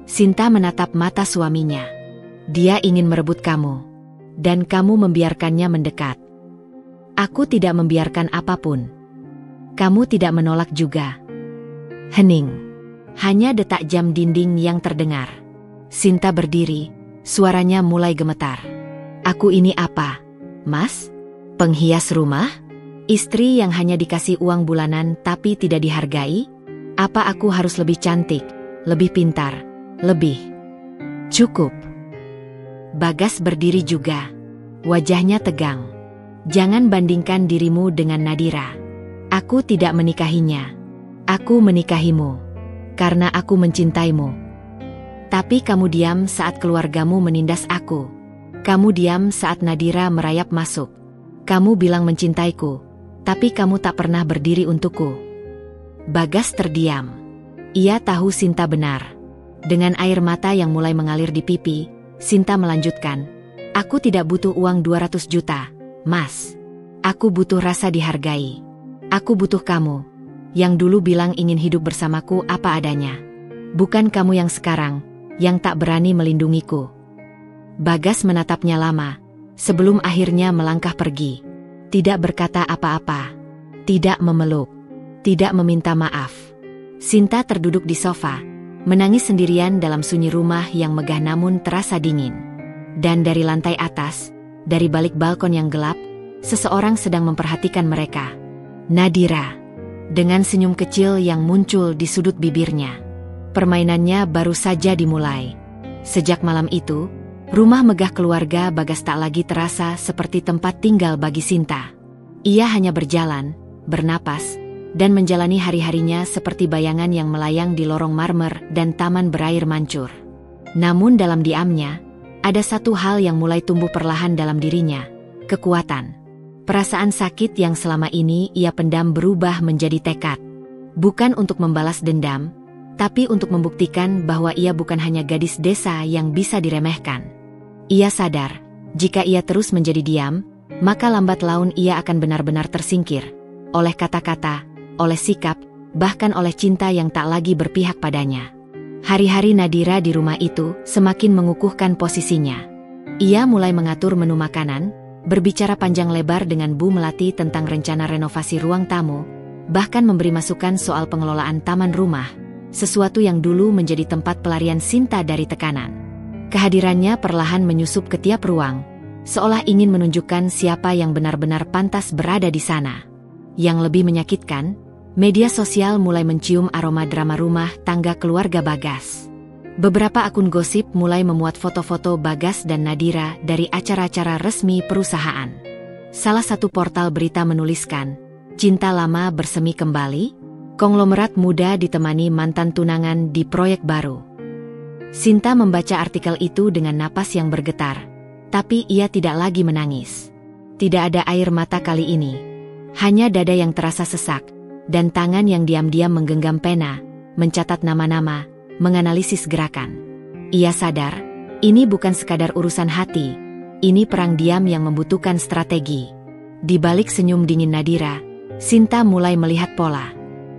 Sinta menatap mata suaminya. Dia ingin merebut kamu. Dan kamu membiarkannya mendekat. Aku tidak membiarkan apapun. Kamu tidak menolak juga. Hening. Hanya detak jam dinding yang terdengar. Sinta berdiri, suaranya mulai gemetar. Aku ini apa, Mas? Penghias rumah? Istri yang hanya dikasih uang bulanan tapi tidak dihargai? Apa aku harus lebih cantik, lebih pintar, lebih? Cukup. Bagas berdiri juga. Wajahnya tegang. Jangan bandingkan dirimu dengan Nadira. Aku tidak menikahinya. Aku menikahimu. Karena aku mencintaimu. Tapi kamu diam saat keluargamu menindas aku. Kamu diam saat Nadira merayap masuk. Kamu bilang mencintaiku. Tapi kamu tak pernah berdiri untukku. Bagas terdiam. Ia tahu Sinta benar. Dengan air mata yang mulai mengalir di pipi, Sinta melanjutkan. Aku tidak butuh uang 200 juta, Mas. Aku butuh rasa dihargai. Aku butuh kamu, yang dulu bilang ingin hidup bersamaku apa adanya. Bukan kamu yang sekarang, yang tak berani melindungiku. Bagas menatapnya lama, sebelum akhirnya melangkah pergi. Tidak berkata apa-apa, tidak memeluk, tidak meminta maaf. Sinta terduduk di sofa, menangis sendirian dalam sunyi rumah yang megah namun terasa dingin. Dan dari lantai atas, dari balik balkon yang gelap, seseorang sedang memperhatikan mereka. Nadira, dengan senyum kecil yang muncul di sudut bibirnya. Permainannya baru saja dimulai. Sejak malam itu, rumah megah keluarga Bagas tak lagi terasa seperti tempat tinggal bagi Sinta. Ia hanya berjalan, bernapas, dan menjalani hari-harinya seperti bayangan yang melayang di lorong marmer dan taman berair mancur. Namun dalam diamnya, ada satu hal yang mulai tumbuh perlahan dalam dirinya, kekuatan. Perasaan sakit yang selama ini ia pendam berubah menjadi tekad. Bukan untuk membalas dendam, tapi untuk membuktikan bahwa ia bukan hanya gadis desa yang bisa diremehkan. Ia sadar, jika ia terus menjadi diam, maka lambat laun ia akan benar-benar tersingkir. Oleh kata-kata, oleh sikap, bahkan oleh cinta yang tak lagi berpihak padanya. Hari-hari Nadira di rumah itu semakin mengukuhkan posisinya. Ia mulai mengatur menu makanan, berbicara panjang lebar dengan Bu Melati tentang rencana renovasi ruang tamu, bahkan memberi masukan soal pengelolaan taman rumah, sesuatu yang dulu menjadi tempat pelarian Sinta dari tekanan. Kehadirannya perlahan menyusup ke tiap ruang, seolah ingin menunjukkan siapa yang benar-benar pantas berada di sana. Yang lebih menyakitkan, media sosial mulai mencium aroma drama rumah tangga keluarga Bagas. Beberapa akun gosip mulai memuat foto-foto Bagas dan Nadira dari acara-acara resmi perusahaan. Salah satu portal berita menuliskan, cinta lama bersemi kembali, konglomerat muda ditemani mantan tunangan di proyek baru. Sinta membaca artikel itu dengan napas yang bergetar, tapi ia tidak lagi menangis. Tidak ada air mata kali ini. Hanya dada yang terasa sesak, dan tangan yang diam-diam menggenggam pena, mencatat nama-nama, menganalisis gerakan. Ia sadar, ini bukan sekadar urusan hati, ini perang diam yang membutuhkan strategi. Di balik senyum dingin Nadira, Sinta mulai melihat pola.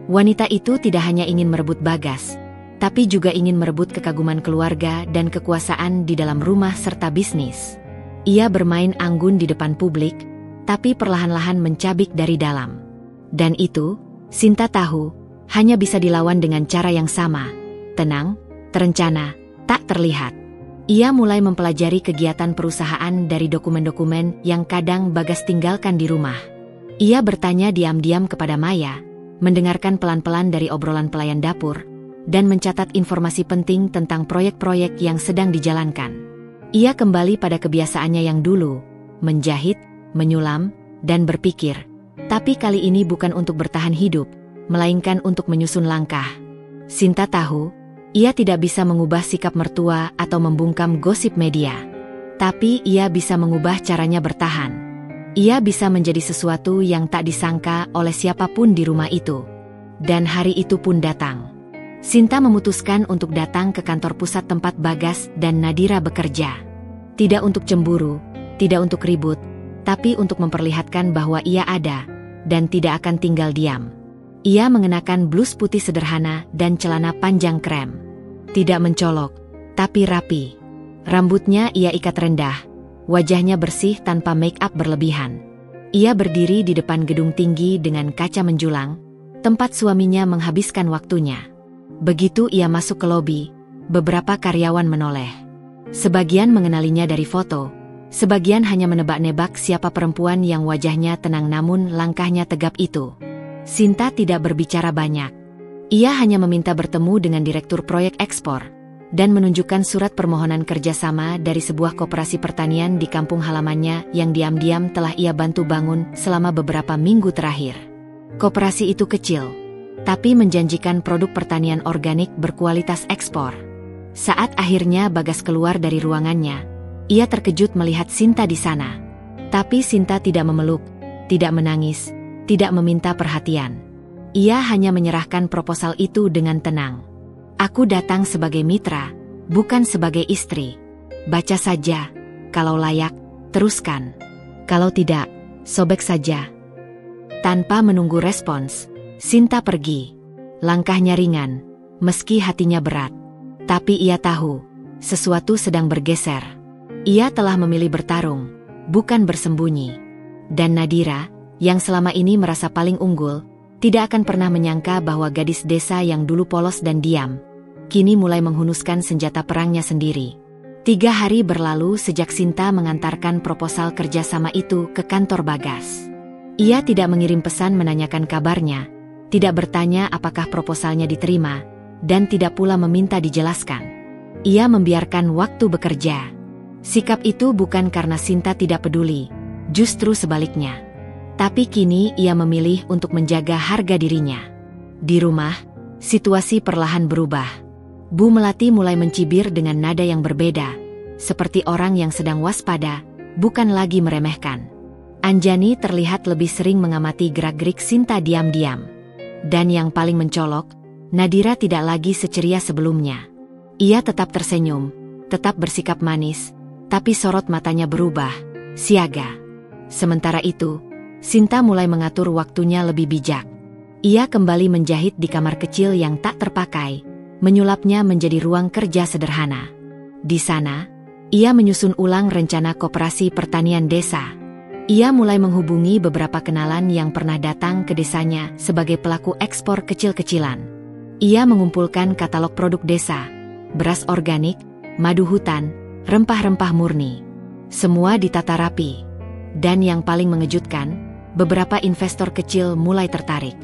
Wanita itu tidak hanya ingin merebut Bagas, tapi juga ingin merebut kekaguman keluarga dan kekuasaan di dalam rumah serta bisnis. Ia bermain anggun di depan publik, tapi perlahan-lahan mencabik dari dalam. Dan itu, Sinta tahu, hanya bisa dilawan dengan cara yang sama, tenang, terencana, tak terlihat. Ia mulai mempelajari kegiatan perusahaan dari dokumen-dokumen yang kadang Bagas tinggalkan di rumah. Ia bertanya diam-diam kepada Maya, mendengarkan pelan-pelan dari obrolan pelayan dapur, dan mencatat informasi penting tentang proyek-proyek yang sedang dijalankan. Ia kembali pada kebiasaannya yang dulu, menjahit, menyulam, dan berpikir. Tapi kali ini bukan untuk bertahan hidup, melainkan untuk menyusun langkah. Sinta tahu, ia tidak bisa mengubah sikap mertua atau membungkam gosip media. Tapi ia bisa mengubah caranya bertahan. Ia bisa menjadi sesuatu yang tak disangka oleh siapapun di rumah itu. Dan hari itu pun datang. Sinta memutuskan untuk datang ke kantor pusat tempat Bagas dan Nadira bekerja. Tidak untuk cemburu, tidak untuk ribut, tapi untuk memperlihatkan bahwa ia ada, dan tidak akan tinggal diam. Ia mengenakan blus putih sederhana dan celana panjang krem. Tidak mencolok, tapi rapi. Rambutnya ia ikat rendah, wajahnya bersih tanpa make-up berlebihan. Ia berdiri di depan gedung tinggi dengan kaca menjulang, tempat suaminya menghabiskan waktunya. Begitu ia masuk ke lobi, beberapa karyawan menoleh. Sebagian mengenalinya dari foto, sebagian hanya menebak-nebak siapa perempuan yang wajahnya tenang namun langkahnya tegap itu. Sinta tidak berbicara banyak. Ia hanya meminta bertemu dengan direktur proyek ekspor, dan menunjukkan surat permohonan kerjasama dari sebuah koperasi pertanian di kampung halamannya yang diam-diam telah ia bantu bangun selama beberapa minggu terakhir. Koperasi itu kecil, tapi menjanjikan produk pertanian organik berkualitas ekspor. Saat akhirnya Bagas keluar dari ruangannya, ia terkejut melihat Sinta di sana. Tapi Sinta tidak memeluk, tidak menangis, tidak meminta perhatian. Ia hanya menyerahkan proposal itu dengan tenang. Aku datang sebagai mitra, bukan sebagai istri. Baca saja, kalau layak, teruskan. Kalau tidak, sobek saja. Tanpa menunggu respons, Sinta pergi. Langkahnya ringan, meski hatinya berat. Tapi ia tahu, sesuatu sedang bergeser. Ia telah memilih bertarung, bukan bersembunyi. Dan Nadira, yang selama ini merasa paling unggul, Tidak akan pernah menyangka bahwa gadis desa yang dulu polos dan diam, kini mulai menghunuskan senjata perangnya sendiri. 3 hari berlalu sejak Sinta mengantarkan proposal kerjasama itu ke kantor Bagas. Ia tidak mengirim pesan menanyakan kabarnya, tidak bertanya apakah proposalnya diterima, dan tidak pula meminta dijelaskan. Ia membiarkan waktu bekerja. Sikap itu bukan karena Sinta tidak peduli, justru sebaliknya. Tapi kini ia memilih untuk menjaga harga dirinya. Di rumah, situasi perlahan berubah. Bu Melati mulai mencibir dengan nada yang berbeda, seperti orang yang sedang waspada, bukan lagi meremehkan. Anjani terlihat lebih sering mengamati gerak-gerik Sinta diam-diam. Dan yang paling mencolok, Nadira tidak lagi seceria sebelumnya. Ia tetap tersenyum, tetap bersikap manis, tapi sorot matanya berubah, siaga. Sementara itu, Sinta mulai mengatur waktunya lebih bijak. Ia kembali menjahit di kamar kecil yang tak terpakai, menyulapnya menjadi ruang kerja sederhana. Di sana, ia menyusun ulang rencana koperasi pertanian desa. Ia mulai menghubungi beberapa kenalan yang pernah datang ke desanya sebagai pelaku ekspor kecil-kecilan. Ia mengumpulkan katalog produk desa, beras organik, madu hutan, rempah-rempah murni. Semua ditata rapi. Dan yang paling mengejutkan, beberapa investor kecil mulai tertarik.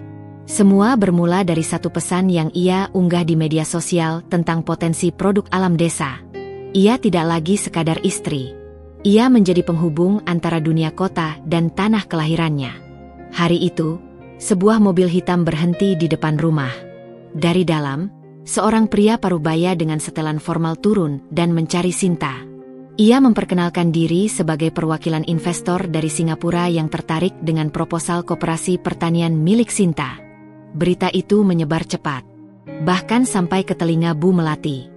Semua bermula dari satu pesan yang ia unggah di media sosial tentang potensi produk alam desa. Ia tidak lagi sekadar istri. Ia menjadi penghubung antara dunia kota dan tanah kelahirannya. Hari itu, sebuah mobil hitam berhenti di depan rumah. Dari dalam, seorang pria parubaya dengan setelan formal turun dan mencari Sinta. Ia memperkenalkan diri sebagai perwakilan investor dari Singapura yang tertarik dengan proposal koperasi pertanian milik Sinta. Berita itu menyebar cepat, bahkan sampai ke telinga Bu Melati.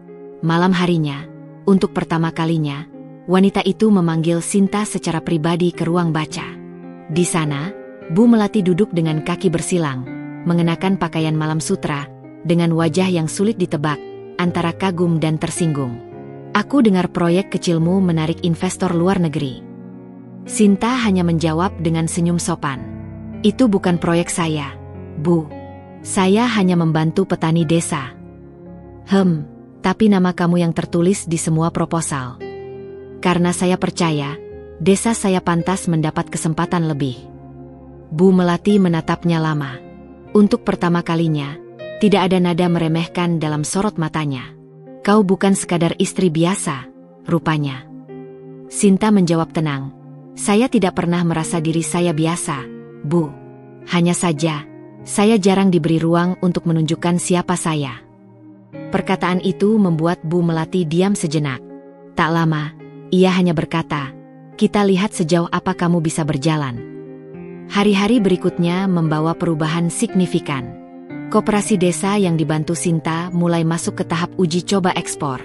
Malam harinya, untuk pertama kalinya, wanita itu memanggil Sinta secara pribadi ke ruang baca. Di sana, Bu Melati duduk dengan kaki bersilang, mengenakan pakaian malam sutra, dengan wajah yang sulit ditebak, antara kagum dan tersinggung. Aku dengar proyek kecilmu menarik investor luar negeri. Sinta hanya menjawab dengan senyum sopan. Itu bukan proyek saya, Bu. Saya hanya membantu petani desa. Tapi nama kamu yang tertulis di semua proposal. Karena saya percaya, desa saya pantas mendapat kesempatan lebih. Bu Melati menatapnya lama. Untuk pertama kalinya, tidak ada nada meremehkan dalam sorot matanya. Kau bukan sekadar istri biasa, rupanya. Sinta menjawab tenang. Saya tidak pernah merasa diri saya biasa, Bu. Hanya saja, saya jarang diberi ruang untuk menunjukkan siapa saya. Perkataan itu membuat Bu Melati diam sejenak. Tak lama, ia hanya berkata, kita lihat sejauh apa kamu bisa berjalan. Hari-hari berikutnya membawa perubahan signifikan. Koperasi desa yang dibantu Sinta mulai masuk ke tahap uji coba ekspor.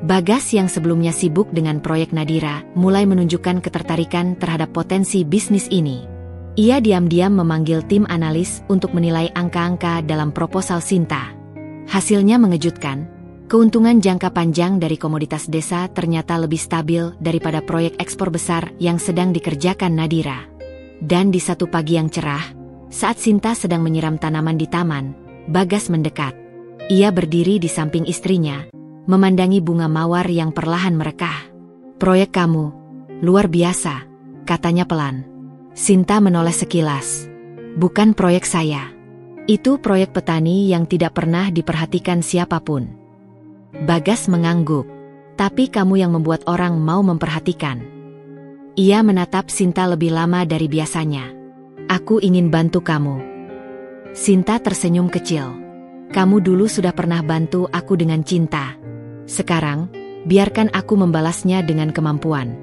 Bagas yang sebelumnya sibuk dengan proyek Nadira mulai menunjukkan ketertarikan terhadap potensi bisnis ini. Ia diam-diam memanggil tim analis untuk menilai angka-angka dalam proposal Sinta. Hasilnya mengejutkan, keuntungan jangka panjang dari komoditas desa ternyata lebih stabil daripada proyek ekspor besar yang sedang dikerjakan Nadira. Dan di satu pagi yang cerah, saat Sinta sedang menyiram tanaman di taman, Bagas mendekat. Ia berdiri di samping istrinya, memandangi bunga mawar yang perlahan merekah. Proyek kamu, luar biasa, katanya pelan. Sinta menoleh sekilas. Bukan proyek saya. Itu proyek petani yang tidak pernah diperhatikan siapapun. Bagas mengangguk. Tapi kamu yang membuat orang mau memperhatikan. Ia menatap Sinta lebih lama dari biasanya. Aku ingin bantu kamu. Sinta tersenyum kecil. Kamu dulu sudah pernah bantu aku dengan cinta. Sekarang, biarkan aku membalasnya dengan kemampuan.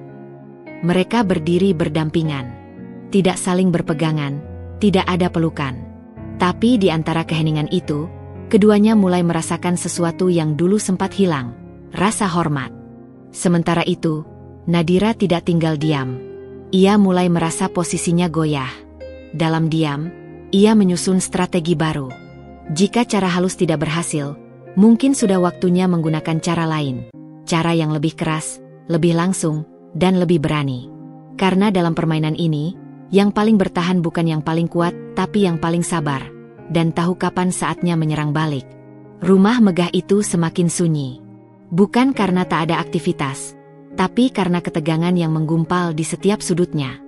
Mereka berdiri berdampingan. Tidak saling berpegangan, tidak ada pelukan. Tapi di antara keheningan itu, keduanya mulai merasakan sesuatu yang dulu sempat hilang, rasa hormat. Sementara itu, Nadira tidak tinggal diam. Ia mulai merasa posisinya goyah. Dalam diam, ia menyusun strategi baru. Jika cara halus tidak berhasil, mungkin sudah waktunya menggunakan cara lain. Cara yang lebih keras, lebih langsung, dan lebih berani. Karena dalam permainan ini, yang paling bertahan bukan yang paling kuat, tapi yang paling sabar. dan tahu kapan saatnya menyerang balik. Rumah megah itu semakin sunyi. Bukan karena tak ada aktivitas, tapi karena ketegangan yang menggumpal di setiap sudutnya.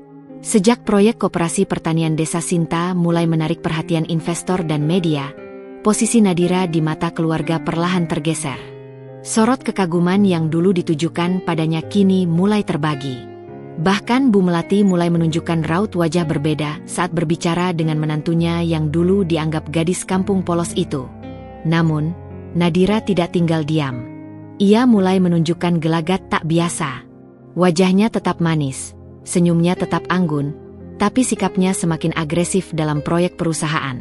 Sejak proyek Koperasi Pertanian Desa Sinta mulai menarik perhatian investor dan media, posisi Nadira di mata keluarga perlahan tergeser. Sorot kekaguman yang dulu ditujukan padanya kini mulai terbagi. Bahkan Bu Melati mulai menunjukkan raut wajah berbeda saat berbicara dengan menantunya yang dulu dianggap gadis kampung polos itu. Namun, Nadira tidak tinggal diam. Ia mulai menunjukkan gelagat tak biasa. Wajahnya tetap manis, senyumnya tetap anggun, tapi sikapnya semakin agresif dalam proyek perusahaan.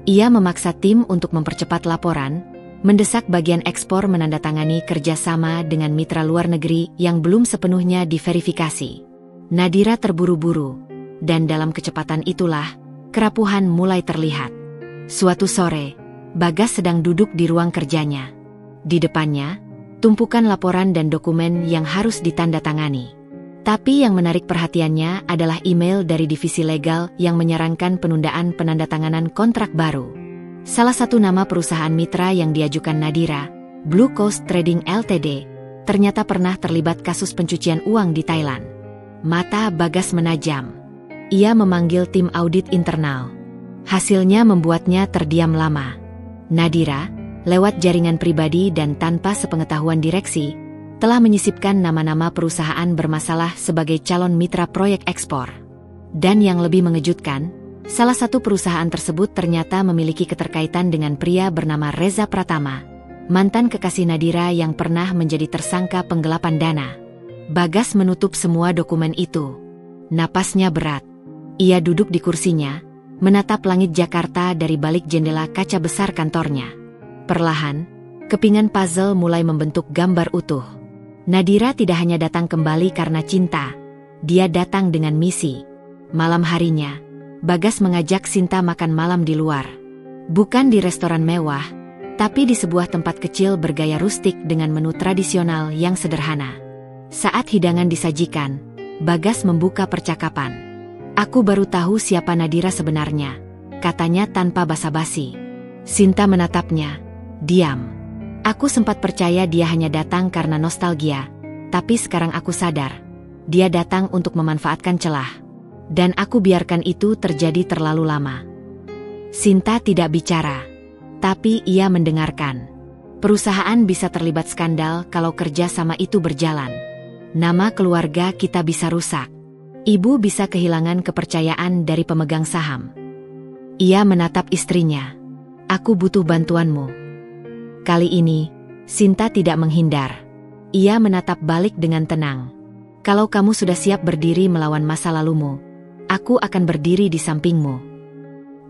Ia memaksa tim untuk mempercepat laporan, mendesak bagian ekspor menandatangani kerjasama dengan mitra luar negeri yang belum sepenuhnya diverifikasi. Nadira terburu-buru, dan dalam kecepatan itulah, kerapuhan mulai terlihat. Suatu sore, Bagas sedang duduk di ruang kerjanya. Di depannya, tumpukan laporan dan dokumen yang harus ditandatangani. Tapi yang menarik perhatiannya adalah email dari divisi legal yang menyarankan penundaan penandatanganan kontrak baru. Salah satu nama perusahaan mitra yang diajukan Nadira, Blue Coast Trading Ltd, ternyata pernah terlibat kasus pencucian uang di Thailand. Mata Bagas menajam. Ia memanggil tim audit internal. Hasilnya membuatnya terdiam lama. Nadira, lewat jaringan pribadi dan tanpa sepengetahuan direksi, telah menyisipkan nama-nama perusahaan bermasalah sebagai calon mitra proyek ekspor. Dan yang lebih mengejutkan, salah satu perusahaan tersebut ternyata memiliki keterkaitan dengan pria bernama Reza Pratama, mantan kekasih Nadira yang pernah menjadi tersangka penggelapan dana. Bagas menutup semua dokumen itu. Napasnya berat. Ia duduk di kursinya, menatap langit Jakarta dari balik jendela kaca besar kantornya. Perlahan, kepingan puzzle mulai membentuk gambar utuh. Nadira tidak hanya datang kembali karena cinta, dia datang dengan misi. Malam harinya, Bagas mengajak Sinta makan malam di luar. Bukan di restoran mewah, tapi di sebuah tempat kecil bergaya rustik dengan menu tradisional yang sederhana. Saat hidangan disajikan, Bagas membuka percakapan. "Aku baru tahu siapa Nadira sebenarnya," katanya tanpa basa-basi. Sinta menatapnya. "Diam. Aku sempat percaya dia hanya datang karena nostalgia, tapi sekarang aku sadar, dia datang untuk memanfaatkan celah. Dan aku biarkan itu terjadi terlalu lama." Sinta tidak bicara, tapi ia mendengarkan. Perusahaan bisa terlibat skandal kalau kerja sama itu berjalan. Nama keluarga kita bisa rusak. Ibu bisa kehilangan kepercayaan dari pemegang saham. Ia menatap istrinya. "Aku butuh bantuanmu." Kali ini, Sinta tidak menghindar. Ia menatap balik dengan tenang. "Kalau kamu sudah siap berdiri melawan masa lalumu, aku akan berdiri di sampingmu."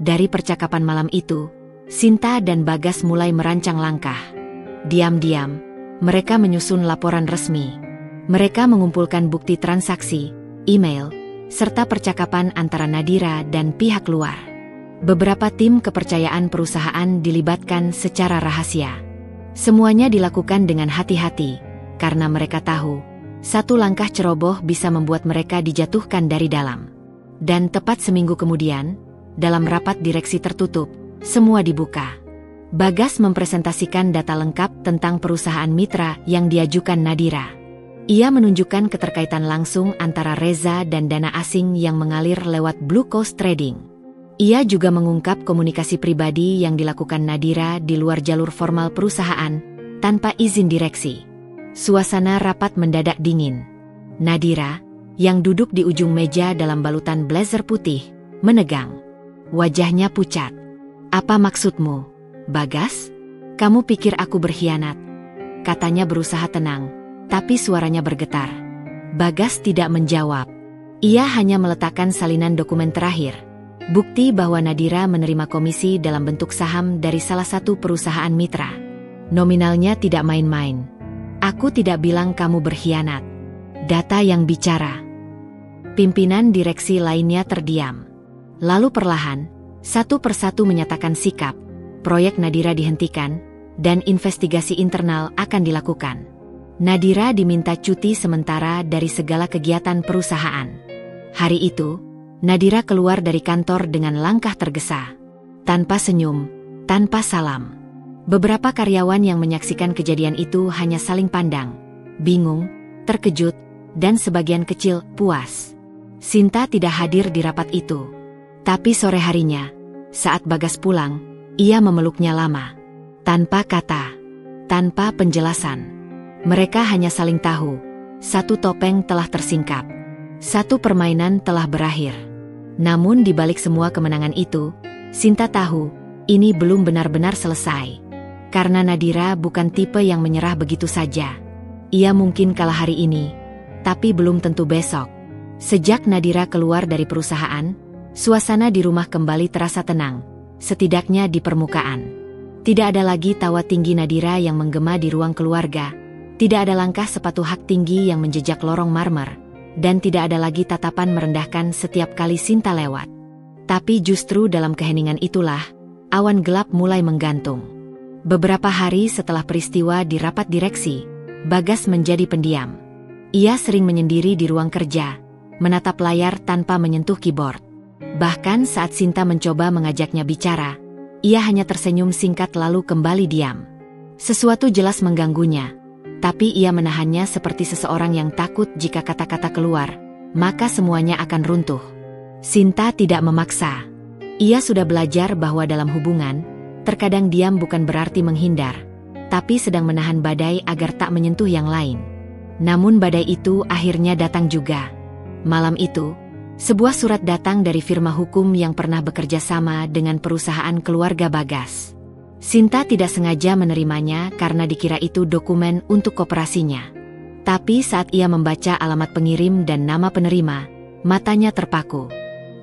Dari percakapan malam itu, Sinta dan Bagas mulai merancang langkah. Diam-diam, mereka menyusun laporan resmi. Mereka mengumpulkan bukti transaksi, email, serta percakapan antara Nadira dan pihak luar. Beberapa tim kepercayaan perusahaan dilibatkan secara rahasia. Semuanya dilakukan dengan hati-hati, karena mereka tahu, satu langkah ceroboh bisa membuat mereka dijatuhkan dari dalam. Dan tepat seminggu kemudian, dalam rapat direksi tertutup, semua dibuka. Bagas mempresentasikan data lengkap tentang perusahaan mitra yang diajukan Nadira. Ia menunjukkan keterkaitan langsung antara Reza dan dana asing yang mengalir lewat Blue Coast Trading. Ia juga mengungkap komunikasi pribadi yang dilakukan Nadira di luar jalur formal perusahaan, tanpa izin direksi. Suasana rapat mendadak dingin. Nadira, yang duduk di ujung meja dalam balutan blazer putih, menegang. Wajahnya pucat. "Apa maksudmu, Bagas? Kamu pikir aku berkhianat?" Katanya berusaha tenang, tapi suaranya bergetar. Bagas tidak menjawab. Ia hanya meletakkan salinan dokumen terakhir, bukti bahwa Nadira menerima komisi dalam bentuk saham dari salah satu perusahaan mitra. Nominalnya tidak main-main. "Aku tidak bilang kamu berkhianat. Data yang bicara." Pimpinan direksi lainnya terdiam. Lalu perlahan, satu persatu menyatakan sikap. Proyek Nadira dihentikan, dan investigasi internal akan dilakukan. Nadira diminta cuti sementara dari segala kegiatan perusahaan. Hari itu, Nadira keluar dari kantor dengan langkah tergesa. tanpa senyum, tanpa salam. Beberapa karyawan yang menyaksikan kejadian itu hanya saling pandang, bingung, terkejut, dan sebagian kecil puas. Sinta tidak hadir di rapat itu. Tapi sore harinya, saat Bagas pulang, ia memeluknya lama. Tanpa kata, tanpa penjelasan. Mereka hanya saling tahu, satu topeng telah tersingkap. Satu permainan telah berakhir. Namun di balik semua kemenangan itu, Sinta tahu, ini belum benar-benar selesai. Karena Nadira bukan tipe yang menyerah begitu saja. Ia mungkin kalah hari ini, tapi belum tentu besok. Sejak Nadira keluar dari perusahaan, suasana di rumah kembali terasa tenang, setidaknya di permukaan. Tidak ada lagi tawa tinggi Nadira yang menggema di ruang keluarga, tidak ada langkah sepatu hak tinggi yang menjejak lorong marmer, dan tidak ada lagi tatapan merendahkan setiap kali Sinta lewat. Tapi justru dalam keheningan itulah, awan gelap mulai menggantung. Beberapa hari setelah peristiwa di rapat direksi, Bagas menjadi pendiam. Ia sering menyendiri di ruang kerja, menatap layar tanpa menyentuh keyboard. Bahkan saat Sinta mencoba mengajaknya bicara, ia hanya tersenyum singkat lalu kembali diam. Sesuatu jelas mengganggunya, tapi ia menahannya seperti seseorang yang takut jika kata-kata keluar, maka semuanya akan runtuh. Sinta tidak memaksa. Ia sudah belajar bahwa dalam hubungan, terkadang diam bukan berarti menghindar, tapi sedang menahan badai agar tak menyentuh yang lain. Namun badai itu akhirnya datang juga. Malam itu, sebuah surat datang dari firma hukum yang pernah bekerja sama dengan perusahaan keluarga Bagas. Sinta tidak sengaja menerimanya karena dikira itu dokumen untuk koperasinya. Tapi saat ia membaca alamat pengirim dan nama penerima, matanya terpaku.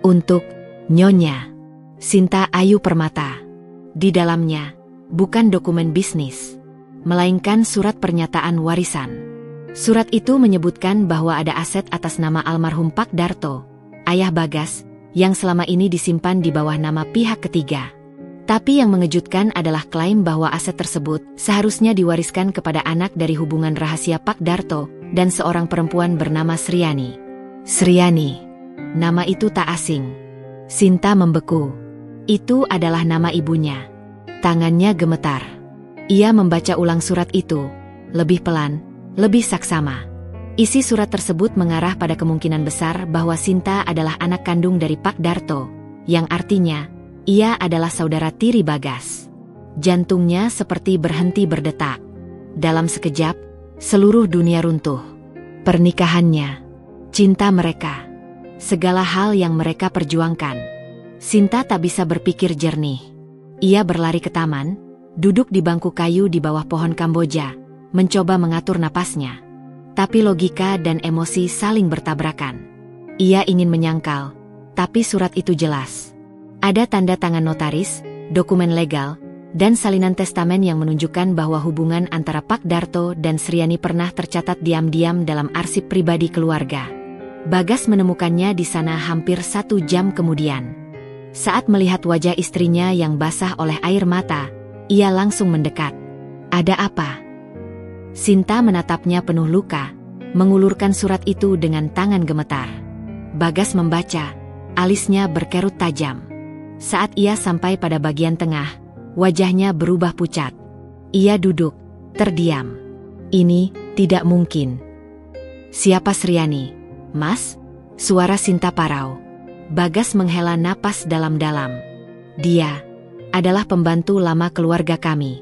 Untuk Nyonya Sinta Ayu Permata. Di dalamnya, bukan dokumen bisnis, melainkan surat pernyataan warisan. Surat itu menyebutkan bahwa ada aset atas nama almarhum Pak Darto, ayah Bagas, yang selama ini disimpan di bawah nama pihak ketiga. Tapi yang mengejutkan adalah klaim bahwa aset tersebut seharusnya diwariskan kepada anak dari hubungan rahasia Pak Darto dan seorang perempuan bernama Sriani. Sriani. Nama itu tak asing. Sinta membeku. Itu adalah nama ibunya. Tangannya gemetar. Ia membaca ulang surat itu, lebih pelan, lebih saksama. Isi surat tersebut mengarah pada kemungkinan besar bahwa Sinta adalah anak kandung dari Pak Darto, yang artinya, ia adalah saudara tiri Bagas. Jantungnya seperti berhenti berdetak. Dalam sekejap, seluruh dunia runtuh. Pernikahannya, cinta mereka, segala hal yang mereka perjuangkan. Sinta tak bisa berpikir jernih. Ia berlari ke taman, duduk di bangku kayu di bawah pohon Kamboja, mencoba mengatur napasnya. Tapi logika dan emosi saling bertabrakan. Ia ingin menyangkal, tapi surat itu jelas. Ada tanda tangan notaris, dokumen legal, dan salinan testamen yang menunjukkan bahwa hubungan antara Pak Darto dan Sriani pernah tercatat diam-diam dalam arsip pribadi keluarga. Bagas menemukannya di sana hampir 1 jam kemudian. Saat melihat wajah istrinya yang basah oleh air mata, ia langsung mendekat. Ada apa? Sinta menatapnya penuh luka, mengulurkan surat itu dengan tangan gemetar. Bagas membaca, alisnya berkerut tajam. Saat ia sampai pada bagian tengah, wajahnya berubah pucat. Ia duduk, terdiam. Ini tidak mungkin. Siapa Sriani? Mas? Suara Sinta parau. Bagas menghela napas dalam-dalam. Dia adalah pembantu lama keluarga kami.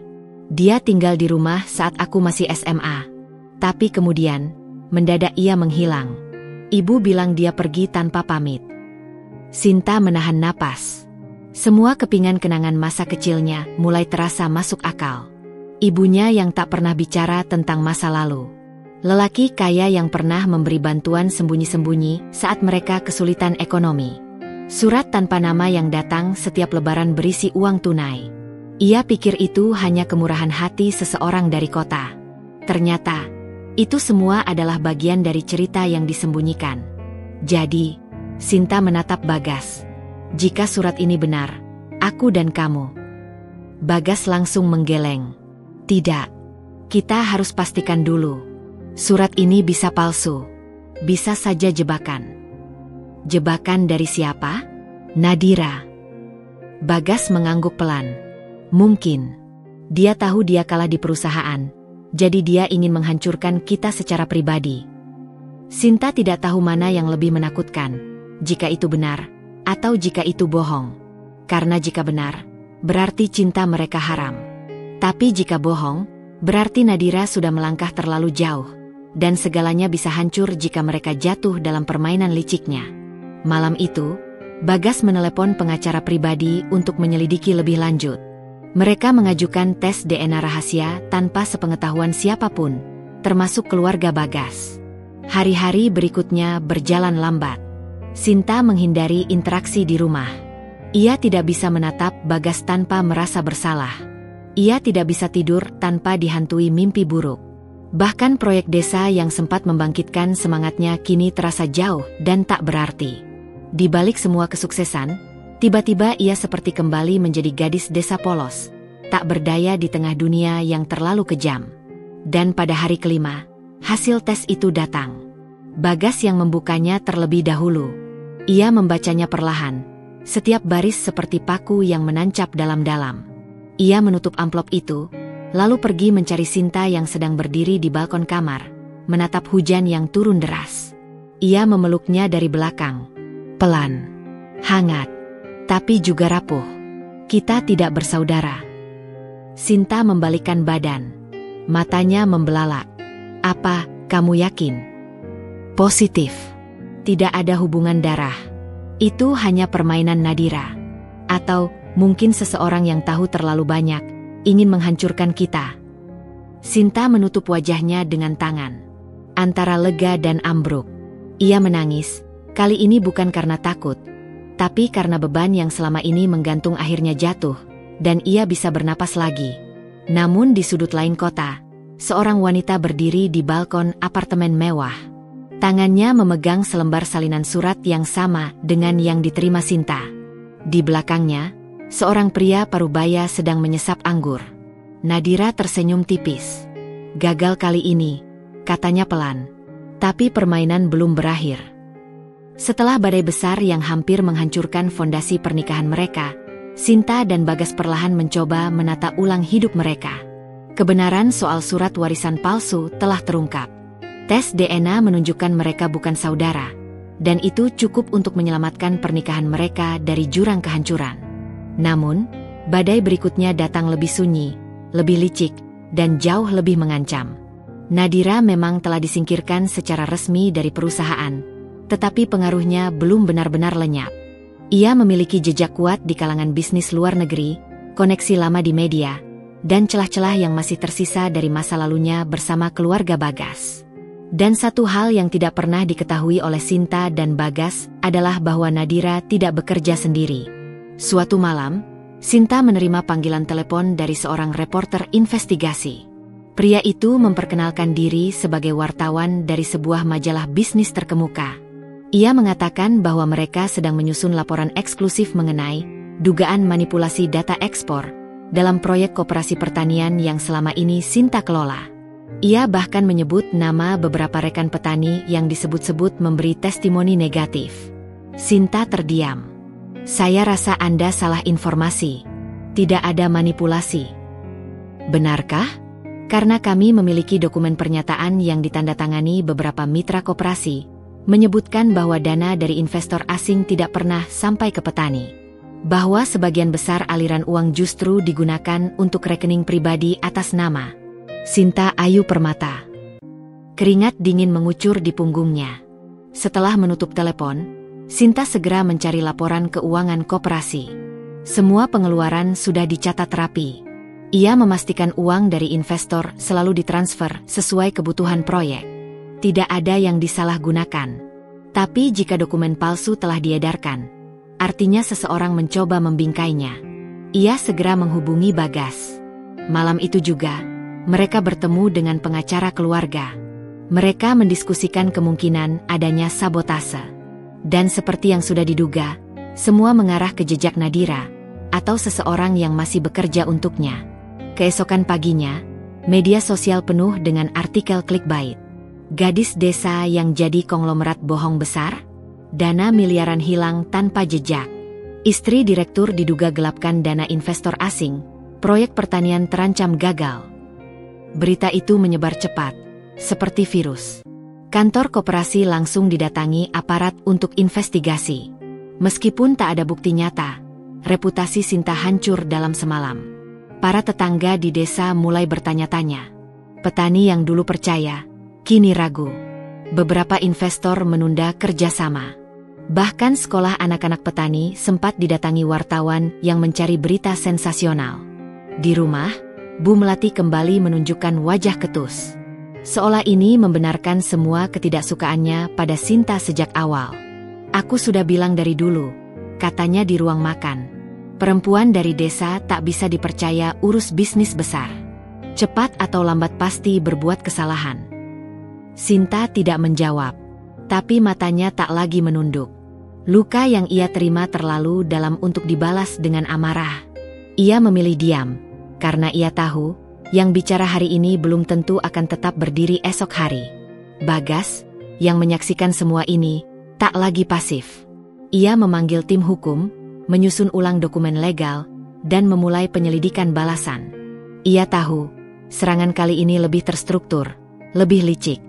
Dia tinggal di rumah saat aku masih SMA. Tapi kemudian, mendadak ia menghilang. Ibu bilang dia pergi tanpa pamit. Sinta menahan napas. Semua kepingan kenangan masa kecilnya mulai terasa masuk akal. Ibunya yang tak pernah bicara tentang masa lalu. Lelaki kaya yang pernah memberi bantuan sembunyi-sembunyi saat mereka kesulitan ekonomi. Surat tanpa nama yang datang setiap lebaran berisi uang tunai. Ia pikir itu hanya kemurahan hati seseorang dari kota. Ternyata, itu semua adalah bagian dari cerita yang disembunyikan. Jadi, Sinta menatap Bagas. Jika surat ini benar, aku dan kamu. Bagas langsung menggeleng. Tidak. Kita harus pastikan dulu. Surat ini bisa palsu. Bisa saja jebakan. Jebakan dari siapa? Nadira. Bagas mengangguk pelan. Mungkin. Dia tahu dia kalah di perusahaan, jadi dia ingin menghancurkan kita secara pribadi. Sinta tidak tahu mana yang lebih menakutkan, jika itu benar, atau jika itu bohong. Karena jika benar, berarti cinta mereka haram. Tapi jika bohong, berarti Nadira sudah melangkah terlalu jauh, dan segalanya bisa hancur jika mereka jatuh dalam permainan liciknya. Malam itu, Bagas menelepon pengacara pribadi untuk menyelidiki lebih lanjut. Mereka mengajukan tes DNA rahasia tanpa sepengetahuan siapapun, termasuk keluarga Bagas. Hari-hari berikutnya berjalan lambat. Sinta menghindari interaksi di rumah. Ia tidak bisa menatap Bagas tanpa merasa bersalah. Ia tidak bisa tidur tanpa dihantui mimpi buruk. Bahkan proyek desa yang sempat membangkitkan semangatnya kini terasa jauh dan tak berarti. Di balik semua kesuksesan, tiba-tiba ia seperti kembali menjadi gadis desa polos, tak berdaya di tengah dunia yang terlalu kejam. Dan pada hari kelima, hasil tes itu datang. Bagas yang membukanya terlebih dahulu. Ia membacanya perlahan, setiap baris seperti paku yang menancap dalam-dalam. Ia menutup amplop itu, lalu pergi mencari Sinta yang sedang berdiri di balkon kamar, menatap hujan yang turun deras. Ia memeluknya dari belakang. Pelan, hangat, tapi juga rapuh. Kita tidak bersaudara. Sinta membalikkan badan. Matanya membelalak. Apa, kamu yakin? Positif. Tidak ada hubungan darah. Itu hanya permainan Nadira. Atau, mungkin seseorang yang tahu terlalu banyak, ingin menghancurkan kita. Sinta menutup wajahnya dengan tangan. Antara lega dan ambruk. Ia menangis. Kali ini bukan karena takut, tapi karena beban yang selama ini menggantung akhirnya jatuh, dan ia bisa bernapas lagi. Namun di sudut lain kota, seorang wanita berdiri di balkon apartemen mewah. Tangannya memegang selembar salinan surat yang sama dengan yang diterima Sinta. Di belakangnya, seorang pria parubaya sedang menyesap anggur. Nadira tersenyum tipis. Gagal kali ini, katanya pelan. Tapi permainan belum berakhir. Setelah badai besar yang hampir menghancurkan fondasi pernikahan mereka, Sinta dan Bagas perlahan mencoba menata ulang hidup mereka. Kebenaran soal surat warisan palsu telah terungkap. Tes DNA menunjukkan mereka bukan saudara, dan itu cukup untuk menyelamatkan pernikahan mereka dari jurang kehancuran. Namun, badai berikutnya datang lebih sunyi, lebih licik, dan jauh lebih mengancam. Nadira memang telah disingkirkan secara resmi dari perusahaan, tetapi pengaruhnya belum benar-benar lenyap. Ia memiliki jejak kuat di kalangan bisnis luar negeri, koneksi lama di media, dan celah-celah yang masih tersisa dari masa lalunya bersama keluarga Bagas. Dan satu hal yang tidak pernah diketahui oleh Sinta dan Bagas adalah bahwa Nadira tidak bekerja sendiri. Suatu malam, Sinta menerima panggilan telepon dari seorang reporter investigasi. Pria itu memperkenalkan diri sebagai wartawan dari sebuah majalah bisnis terkemuka. Ia mengatakan bahwa mereka sedang menyusun laporan eksklusif mengenai dugaan manipulasi data ekspor dalam proyek koperasi pertanian yang selama ini Sinta kelola. Ia bahkan menyebut nama beberapa rekan petani yang disebut-sebut memberi testimoni negatif. Sinta terdiam. Saya rasa Anda salah informasi. Tidak ada manipulasi. Benarkah? Karena kami memiliki dokumen pernyataan yang ditandatangani beberapa mitra koperasi, menyebutkan bahwa dana dari investor asing tidak pernah sampai ke petani. Bahwa sebagian besar aliran uang justru digunakan untuk rekening pribadi atas nama Sinta Ayu Permata. Keringat dingin mengucur di punggungnya. Setelah menutup telepon, Sinta segera mencari laporan keuangan koperasi. Semua pengeluaran sudah dicatat rapi. Ia memastikan uang dari investor selalu ditransfer sesuai kebutuhan proyek. Tidak ada yang disalahgunakan. Tapi jika dokumen palsu telah diedarkan, artinya seseorang mencoba membingkainya. Ia segera menghubungi Bagas. Malam itu juga, mereka bertemu dengan pengacara keluarga. Mereka mendiskusikan kemungkinan adanya sabotase. Dan seperti yang sudah diduga, semua mengarah ke jejak Nadira, atau seseorang yang masih bekerja untuknya. Keesokan paginya, media sosial penuh dengan artikel clickbait. Gadis desa yang jadi konglomerat bohong besar, dana miliaran hilang tanpa jejak. Istri direktur diduga gelapkan dana investor asing, proyek pertanian terancam gagal. Berita itu menyebar cepat, seperti virus. Kantor koperasi langsung didatangi aparat untuk investigasi. Meskipun tak ada bukti nyata, reputasi Sinta hancur dalam semalam. Para tetangga di desa mulai bertanya-tanya. Petani yang dulu percaya, kini ragu. Beberapa investor menunda kerjasama. Bahkan sekolah anak-anak petani sempat didatangi wartawan yang mencari berita sensasional. Di rumah, Bu Melati kembali menunjukkan wajah ketus. Seolah ini membenarkan semua ketidaksukaannya pada Sinta sejak awal. Aku sudah bilang dari dulu, katanya di ruang makan. Perempuan dari desa tak bisa dipercaya urus bisnis besar. Cepat atau lambat pasti berbuat kesalahan. Sinta tidak menjawab, tapi matanya tak lagi menunduk. Luka yang ia terima terlalu dalam untuk dibalas dengan amarah. Ia memilih diam, karena ia tahu, yang bicara hari ini belum tentu akan tetap berdiri esok hari. Bagas, yang menyaksikan semua ini, tak lagi pasif. Ia memanggil tim hukum, menyusun ulang dokumen legal, dan memulai penyelidikan balasan. Ia tahu, serangan kali ini lebih terstruktur, lebih licik.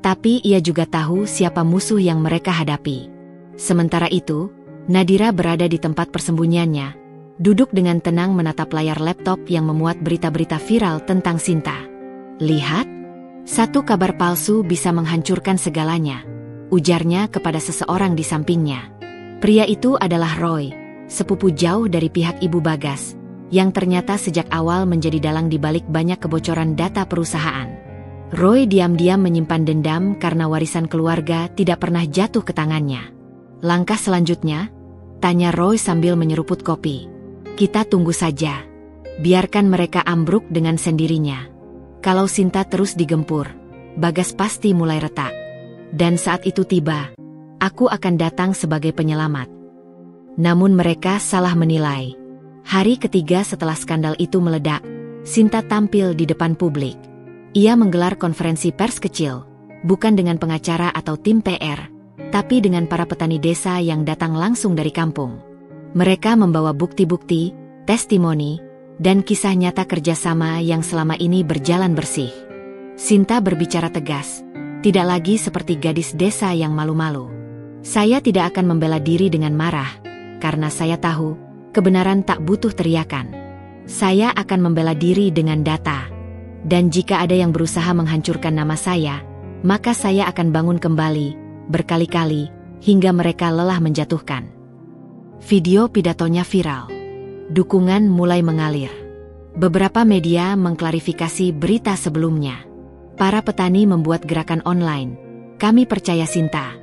Tapi ia juga tahu siapa musuh yang mereka hadapi. Sementara itu, Nadira berada di tempat persembunyiannya, duduk dengan tenang menatap layar laptop yang memuat berita-berita viral tentang Sinta. Lihat, satu kabar palsu bisa menghancurkan segalanya, ujarnya kepada seseorang di sampingnya. Pria itu adalah Roy, sepupu jauh dari pihak Ibu Bagas, yang ternyata sejak awal menjadi dalang di balik banyak kebocoran data perusahaan. Roy diam-diam menyimpan dendam karena warisan keluarga tidak pernah jatuh ke tangannya. Langkah selanjutnya, tanya Roy sambil menyeruput kopi. Kita tunggu saja. Biarkan mereka ambruk dengan sendirinya. Kalau Sinta terus digempur, Bagas pasti mulai retak. Dan saat itu tiba, aku akan datang sebagai penyelamat. Namun mereka salah menilai. Hari ketiga setelah skandal itu meledak, Sinta tampil di depan publik. Ia menggelar konferensi pers kecil, bukan dengan pengacara atau tim PR, tapi dengan para petani desa yang datang langsung dari kampung. Mereka membawa bukti-bukti, testimoni, dan kisah nyata kerjasama yang selama ini berjalan bersih. Sinta berbicara tegas, tidak lagi seperti gadis desa yang malu-malu. Saya tidak akan membela diri dengan marah, karena saya tahu, kebenaran tak butuh teriakan. Saya akan membela diri dengan data. Dan jika ada yang berusaha menghancurkan nama saya, maka saya akan bangun kembali, berkali-kali, hingga mereka lelah menjatuhkan. Video pidatonya viral. Dukungan mulai mengalir. Beberapa media mengklarifikasi berita sebelumnya. Para petani membuat gerakan online. Kami percaya Sinta.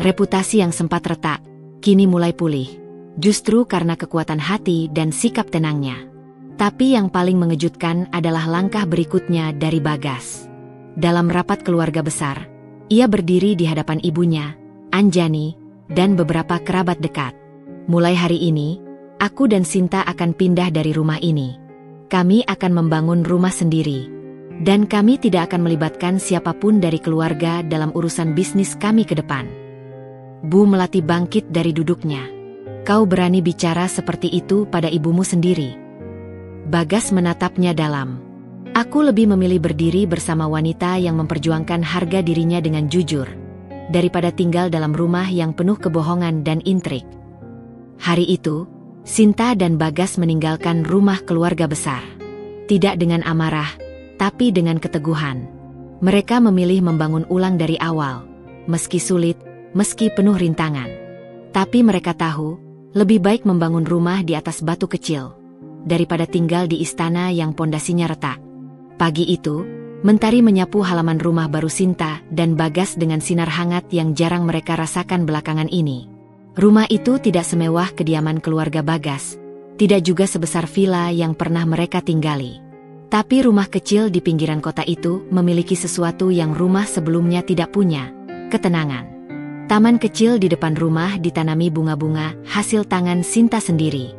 Reputasi yang sempat retak, kini mulai pulih. Justru karena kekuatan hati dan sikap tenangnya. Tapi yang paling mengejutkan adalah langkah berikutnya dari Bagas. Dalam rapat keluarga besar, ia berdiri di hadapan ibunya, Anjani, dan beberapa kerabat dekat. Mulai hari ini, aku dan Sinta akan pindah dari rumah ini. Kami akan membangun rumah sendiri. Dan kami tidak akan melibatkan siapapun dari keluarga dalam urusan bisnis kami ke depan. Bu Melati bangkit dari duduknya. Kau berani bicara seperti itu pada ibumu sendiri? Bagas menatapnya dalam. Aku lebih memilih berdiri bersama wanita yang memperjuangkan harga dirinya dengan jujur, daripada tinggal dalam rumah yang penuh kebohongan dan intrik. Hari itu, Sinta dan Bagas meninggalkan rumah keluarga besar. Tidak dengan amarah, tapi dengan keteguhan. Mereka memilih membangun ulang dari awal, meski sulit, meski penuh rintangan. Tapi mereka tahu, lebih baik membangun rumah di atas batu kecil, daripada tinggal di istana yang pondasinya retak. Pagi itu, mentari menyapu halaman rumah baru Sinta dan Bagas dengan sinar hangat yang jarang mereka rasakan belakangan ini. Rumah itu tidak semewah kediaman keluarga Bagas, tidak juga sebesar villa yang pernah mereka tinggali. Tapi rumah kecil di pinggiran kota itu memiliki sesuatu yang rumah sebelumnya tidak punya, ketenangan. Taman kecil di depan rumah ditanami bunga-bunga hasil tangan Sinta sendiri.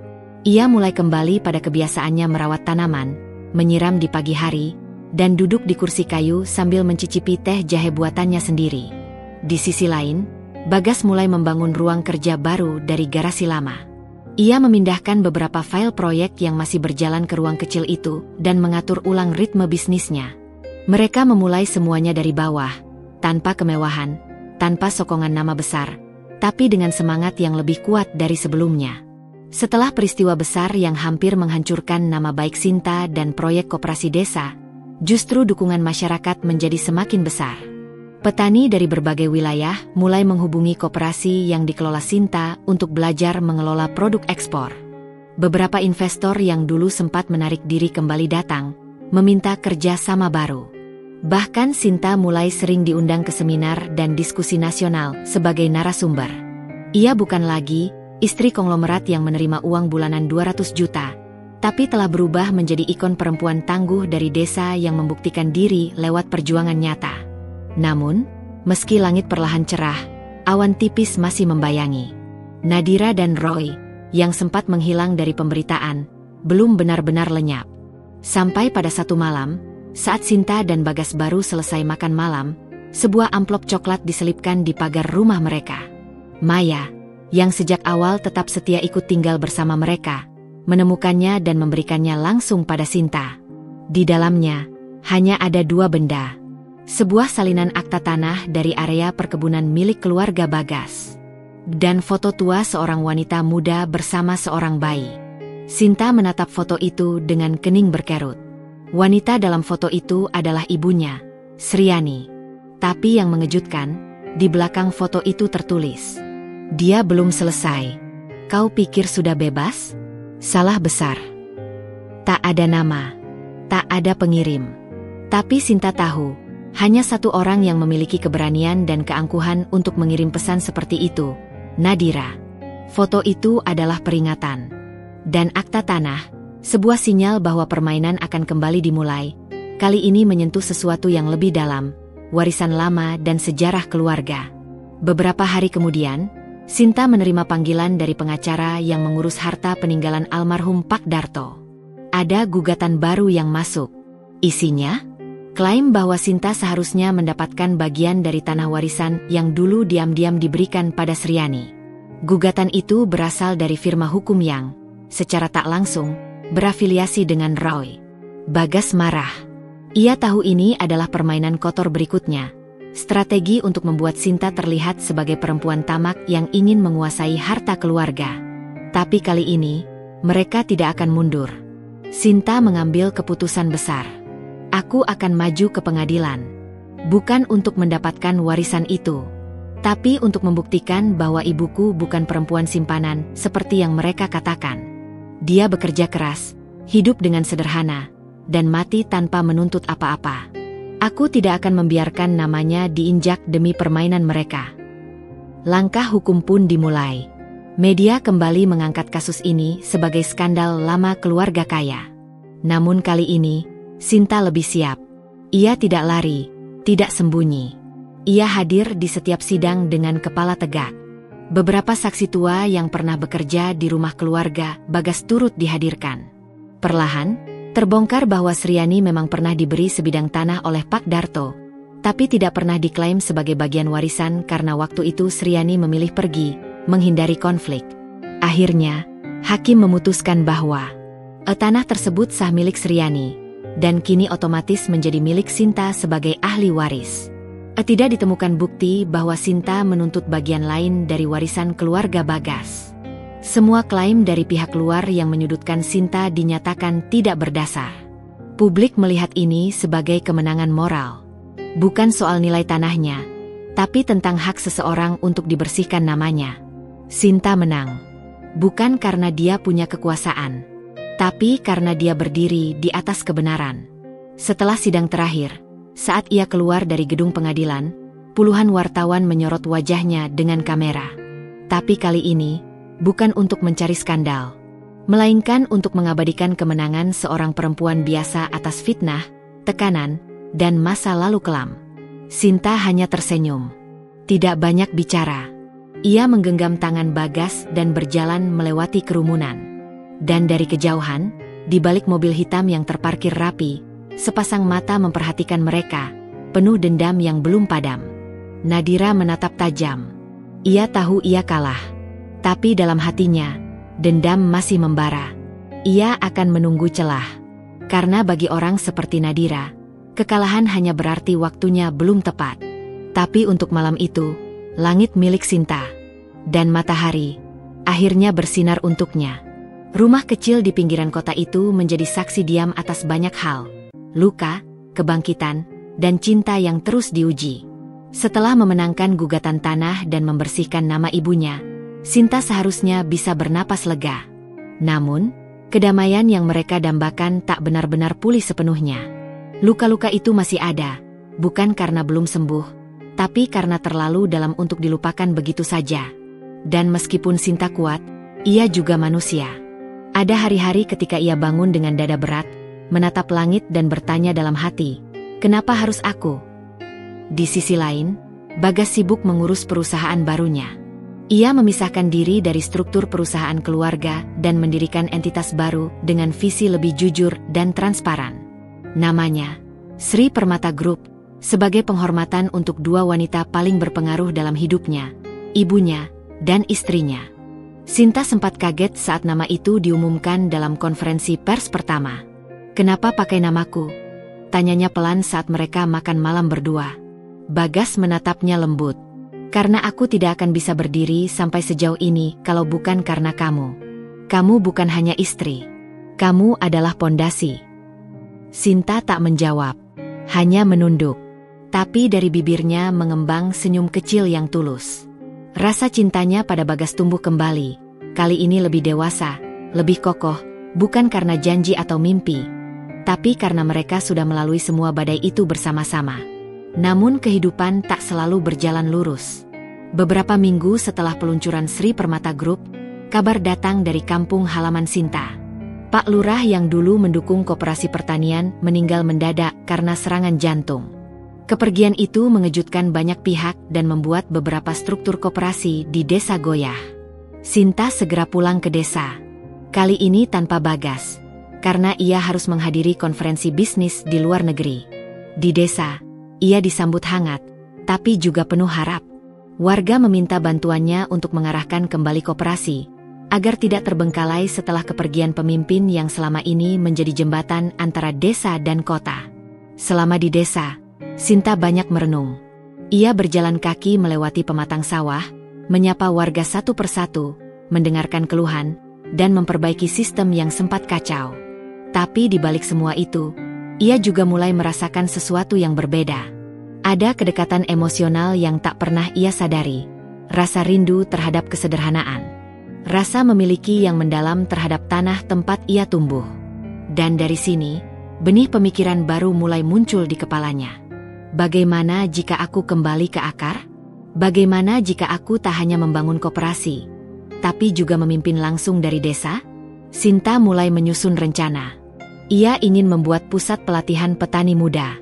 Ia mulai kembali pada kebiasaannya merawat tanaman, menyiram di pagi hari, dan duduk di kursi kayu sambil mencicipi teh jahe buatannya sendiri. Di sisi lain, Bagas mulai membangun ruang kerja baru dari garasi lama. Ia memindahkan beberapa file proyek yang masih berjalan ke ruang kecil itu dan mengatur ulang ritme bisnisnya. Mereka memulai semuanya dari bawah, tanpa kemewahan, tanpa sokongan nama besar, tapi dengan semangat yang lebih kuat dari sebelumnya. Setelah peristiwa besar yang hampir menghancurkan nama baik Sinta dan proyek koperasi desa, justru dukungan masyarakat menjadi semakin besar. Petani dari berbagai wilayah mulai menghubungi koperasi yang dikelola Sinta untuk belajar mengelola produk ekspor. Beberapa investor yang dulu sempat menarik diri kembali datang, meminta kerja sama baru. Bahkan Sinta mulai sering diundang ke seminar dan diskusi nasional sebagai narasumber. Ia bukan lagi istri konglomerat yang menerima uang bulanan 200 juta, tapi telah berubah menjadi ikon perempuan tangguh dari desa yang membuktikan diri lewat perjuangan nyata. Namun, meski langit perlahan cerah, awan tipis masih membayangi. Nadira dan Roy, yang sempat menghilang dari pemberitaan, belum benar-benar lenyap. Sampai pada satu malam, saat Sinta dan Bagas baru selesai makan malam, sebuah amplop coklat diselipkan di pagar rumah mereka. Maya, yang sejak awal tetap setia ikut tinggal bersama mereka, menemukannya dan memberikannya langsung pada Sinta. Di dalamnya, hanya ada dua benda. Sebuah salinan akta tanah dari area perkebunan milik keluarga Bagas. Dan foto tua seorang wanita muda bersama seorang bayi. Sinta menatap foto itu dengan kening berkerut. Wanita dalam foto itu adalah ibunya, Sriani. Tapi yang mengejutkan, di belakang foto itu tertulis, "Dia belum selesai. Kau pikir sudah bebas? Salah besar. Tak ada nama, tak ada pengirim." Tapi Sinta tahu, hanya satu orang yang memiliki keberanian dan keangkuhan untuk mengirim pesan seperti itu, Nadira. Foto itu adalah peringatan. Dan akta tanah, sebuah sinyal bahwa permainan akan kembali dimulai, kali ini menyentuh sesuatu yang lebih dalam, warisan lama dan sejarah keluarga. Beberapa hari kemudian, Sinta menerima panggilan dari pengacara yang mengurus harta peninggalan almarhum Pak Darto. Ada gugatan baru yang masuk. Isinya, klaim bahwa Sinta seharusnya mendapatkan bagian dari tanah warisan yang dulu diam-diam diberikan pada Sriani. Gugatan itu berasal dari firma hukum yang, secara tak langsung, berafiliasi dengan Roy. Bagas marah. Ia tahu ini adalah permainan kotor berikutnya, strategi untuk membuat Sinta terlihat sebagai perempuan tamak yang ingin menguasai harta keluarga. Tapi kali ini, mereka tidak akan mundur. Sinta mengambil keputusan besar. Aku akan maju ke pengadilan. Bukan untuk mendapatkan warisan itu, tapi untuk membuktikan bahwa ibuku bukan perempuan simpanan seperti yang mereka katakan. Dia bekerja keras, hidup dengan sederhana, dan mati tanpa menuntut apa-apa. Aku tidak akan membiarkan namanya diinjak demi permainan mereka. Langkah hukum pun dimulai. Media kembali mengangkat kasus ini sebagai skandal lama keluarga kaya. Namun kali ini, Sinta lebih siap. Ia tidak lari, tidak sembunyi. Ia hadir di setiap sidang dengan kepala tegak. Beberapa saksi tua yang pernah bekerja di rumah keluarga Bagas turut dihadirkan. Perlahan, terbongkar bahwa Sriani memang pernah diberi sebidang tanah oleh Pak Darto, tapi tidak pernah diklaim sebagai bagian warisan karena waktu itu Sriani memilih pergi, menghindari konflik. Akhirnya, hakim memutuskan bahwa tanah tersebut sah milik Sriani, dan kini otomatis menjadi milik Sinta sebagai ahli waris. Tidak ditemukan bukti bahwa Sinta menuntut bagian lain dari warisan keluarga Bagas. Semua klaim dari pihak luar yang menyudutkan Sinta dinyatakan tidak berdasar. Publik melihat ini sebagai kemenangan moral. Bukan soal nilai tanahnya, tapi tentang hak seseorang untuk dibersihkan namanya. Sinta menang. Bukan karena dia punya kekuasaan, tapi karena dia berdiri di atas kebenaran. Setelah sidang terakhir, saat ia keluar dari gedung pengadilan, puluhan wartawan menyorot wajahnya dengan kamera. Tapi kali ini, bukan untuk mencari skandal, melainkan untuk mengabadikan kemenangan seorang perempuan biasa atas fitnah, tekanan, dan masa lalu kelam. Sinta hanya tersenyum. Tidak banyak bicara. Ia menggenggam tangan Bagas dan berjalan melewati kerumunan. Dan dari kejauhan, di balik mobil hitam yang terparkir rapi, sepasang mata memperhatikan mereka, penuh dendam yang belum padam. Nadira menatap tajam. Ia tahu ia kalah. Tapi dalam hatinya, dendam masih membara. Ia akan menunggu celah. Karena bagi orang seperti Nadira, kekalahan hanya berarti waktunya belum tepat. Tapi untuk malam itu, langit milik Sinta dan matahari akhirnya bersinar untuknya. Rumah kecil di pinggiran kota itu menjadi saksi diam atas banyak hal. Luka, kebangkitan, dan cinta yang terus diuji. Setelah memenangkan gugatan tanah dan membersihkan nama ibunya, Sinta seharusnya bisa bernapas lega. Namun, kedamaian yang mereka dambakan tak benar-benar pulih sepenuhnya. Luka-luka itu masih ada, bukan karena belum sembuh, tapi karena terlalu dalam untuk dilupakan begitu saja. Dan meskipun Sinta kuat, ia juga manusia. Ada hari-hari ketika ia bangun dengan dada berat, menatap langit dan bertanya dalam hati, kenapa harus aku? Di sisi lain, Bagas sibuk mengurus perusahaan barunya. Ia memisahkan diri dari struktur perusahaan keluarga dan mendirikan entitas baru dengan visi lebih jujur dan transparan. Namanya, Sri Permata Group, sebagai penghormatan untuk dua wanita paling berpengaruh dalam hidupnya, ibunya, dan istrinya. Sinta sempat kaget saat nama itu diumumkan dalam konferensi pers pertama. Kenapa pakai namaku? Tanyanya pelan saat mereka makan malam berdua. Bagas menatapnya lembut. Karena aku tidak akan bisa berdiri sampai sejauh ini kalau bukan karena kamu. Kamu bukan hanya istri. Kamu adalah pondasi. Sinta tak menjawab, hanya menunduk. Tapi dari bibirnya mengembang senyum kecil yang tulus. Rasa cintanya pada Bagas tumbuh kembali, kali ini lebih dewasa, lebih kokoh, bukan karena janji atau mimpi, tapi karena mereka sudah melalui semua badai itu bersama-sama. Namun kehidupan tak selalu berjalan lurus. Beberapa minggu setelah peluncuran Sri Permata Group, kabar datang dari kampung halaman Sinta. Pak Lurah yang dulu mendukung koperasi pertanian meninggal mendadak karena serangan jantung. Kepergian itu mengejutkan banyak pihak dan membuat beberapa struktur koperasi di desa goyah. Sinta segera pulang ke desa. Kali ini tanpa Bagas, karena ia harus menghadiri konferensi bisnis di luar negeri. Di desa, ia disambut hangat, tapi juga penuh harap. Warga meminta bantuannya untuk mengarahkan kembali koperasi, agar tidak terbengkalai setelah kepergian pemimpin yang selama ini menjadi jembatan antara desa dan kota. Selama di desa, Sinta banyak merenung. Ia berjalan kaki melewati pematang sawah, menyapa warga satu persatu, mendengarkan keluhan, dan memperbaiki sistem yang sempat kacau. Tapi di balik semua itu, ia juga mulai merasakan sesuatu yang berbeda. Ada kedekatan emosional yang tak pernah ia sadari, rasa rindu terhadap kesederhanaan, rasa memiliki yang mendalam terhadap tanah tempat ia tumbuh. Dan dari sini, benih pemikiran baru mulai muncul di kepalanya. Bagaimana jika aku kembali ke akar? Bagaimana jika aku tak hanya membangun koperasi, tapi juga memimpin langsung dari desa? Sinta mulai menyusun rencana. Ia ingin membuat pusat pelatihan petani muda.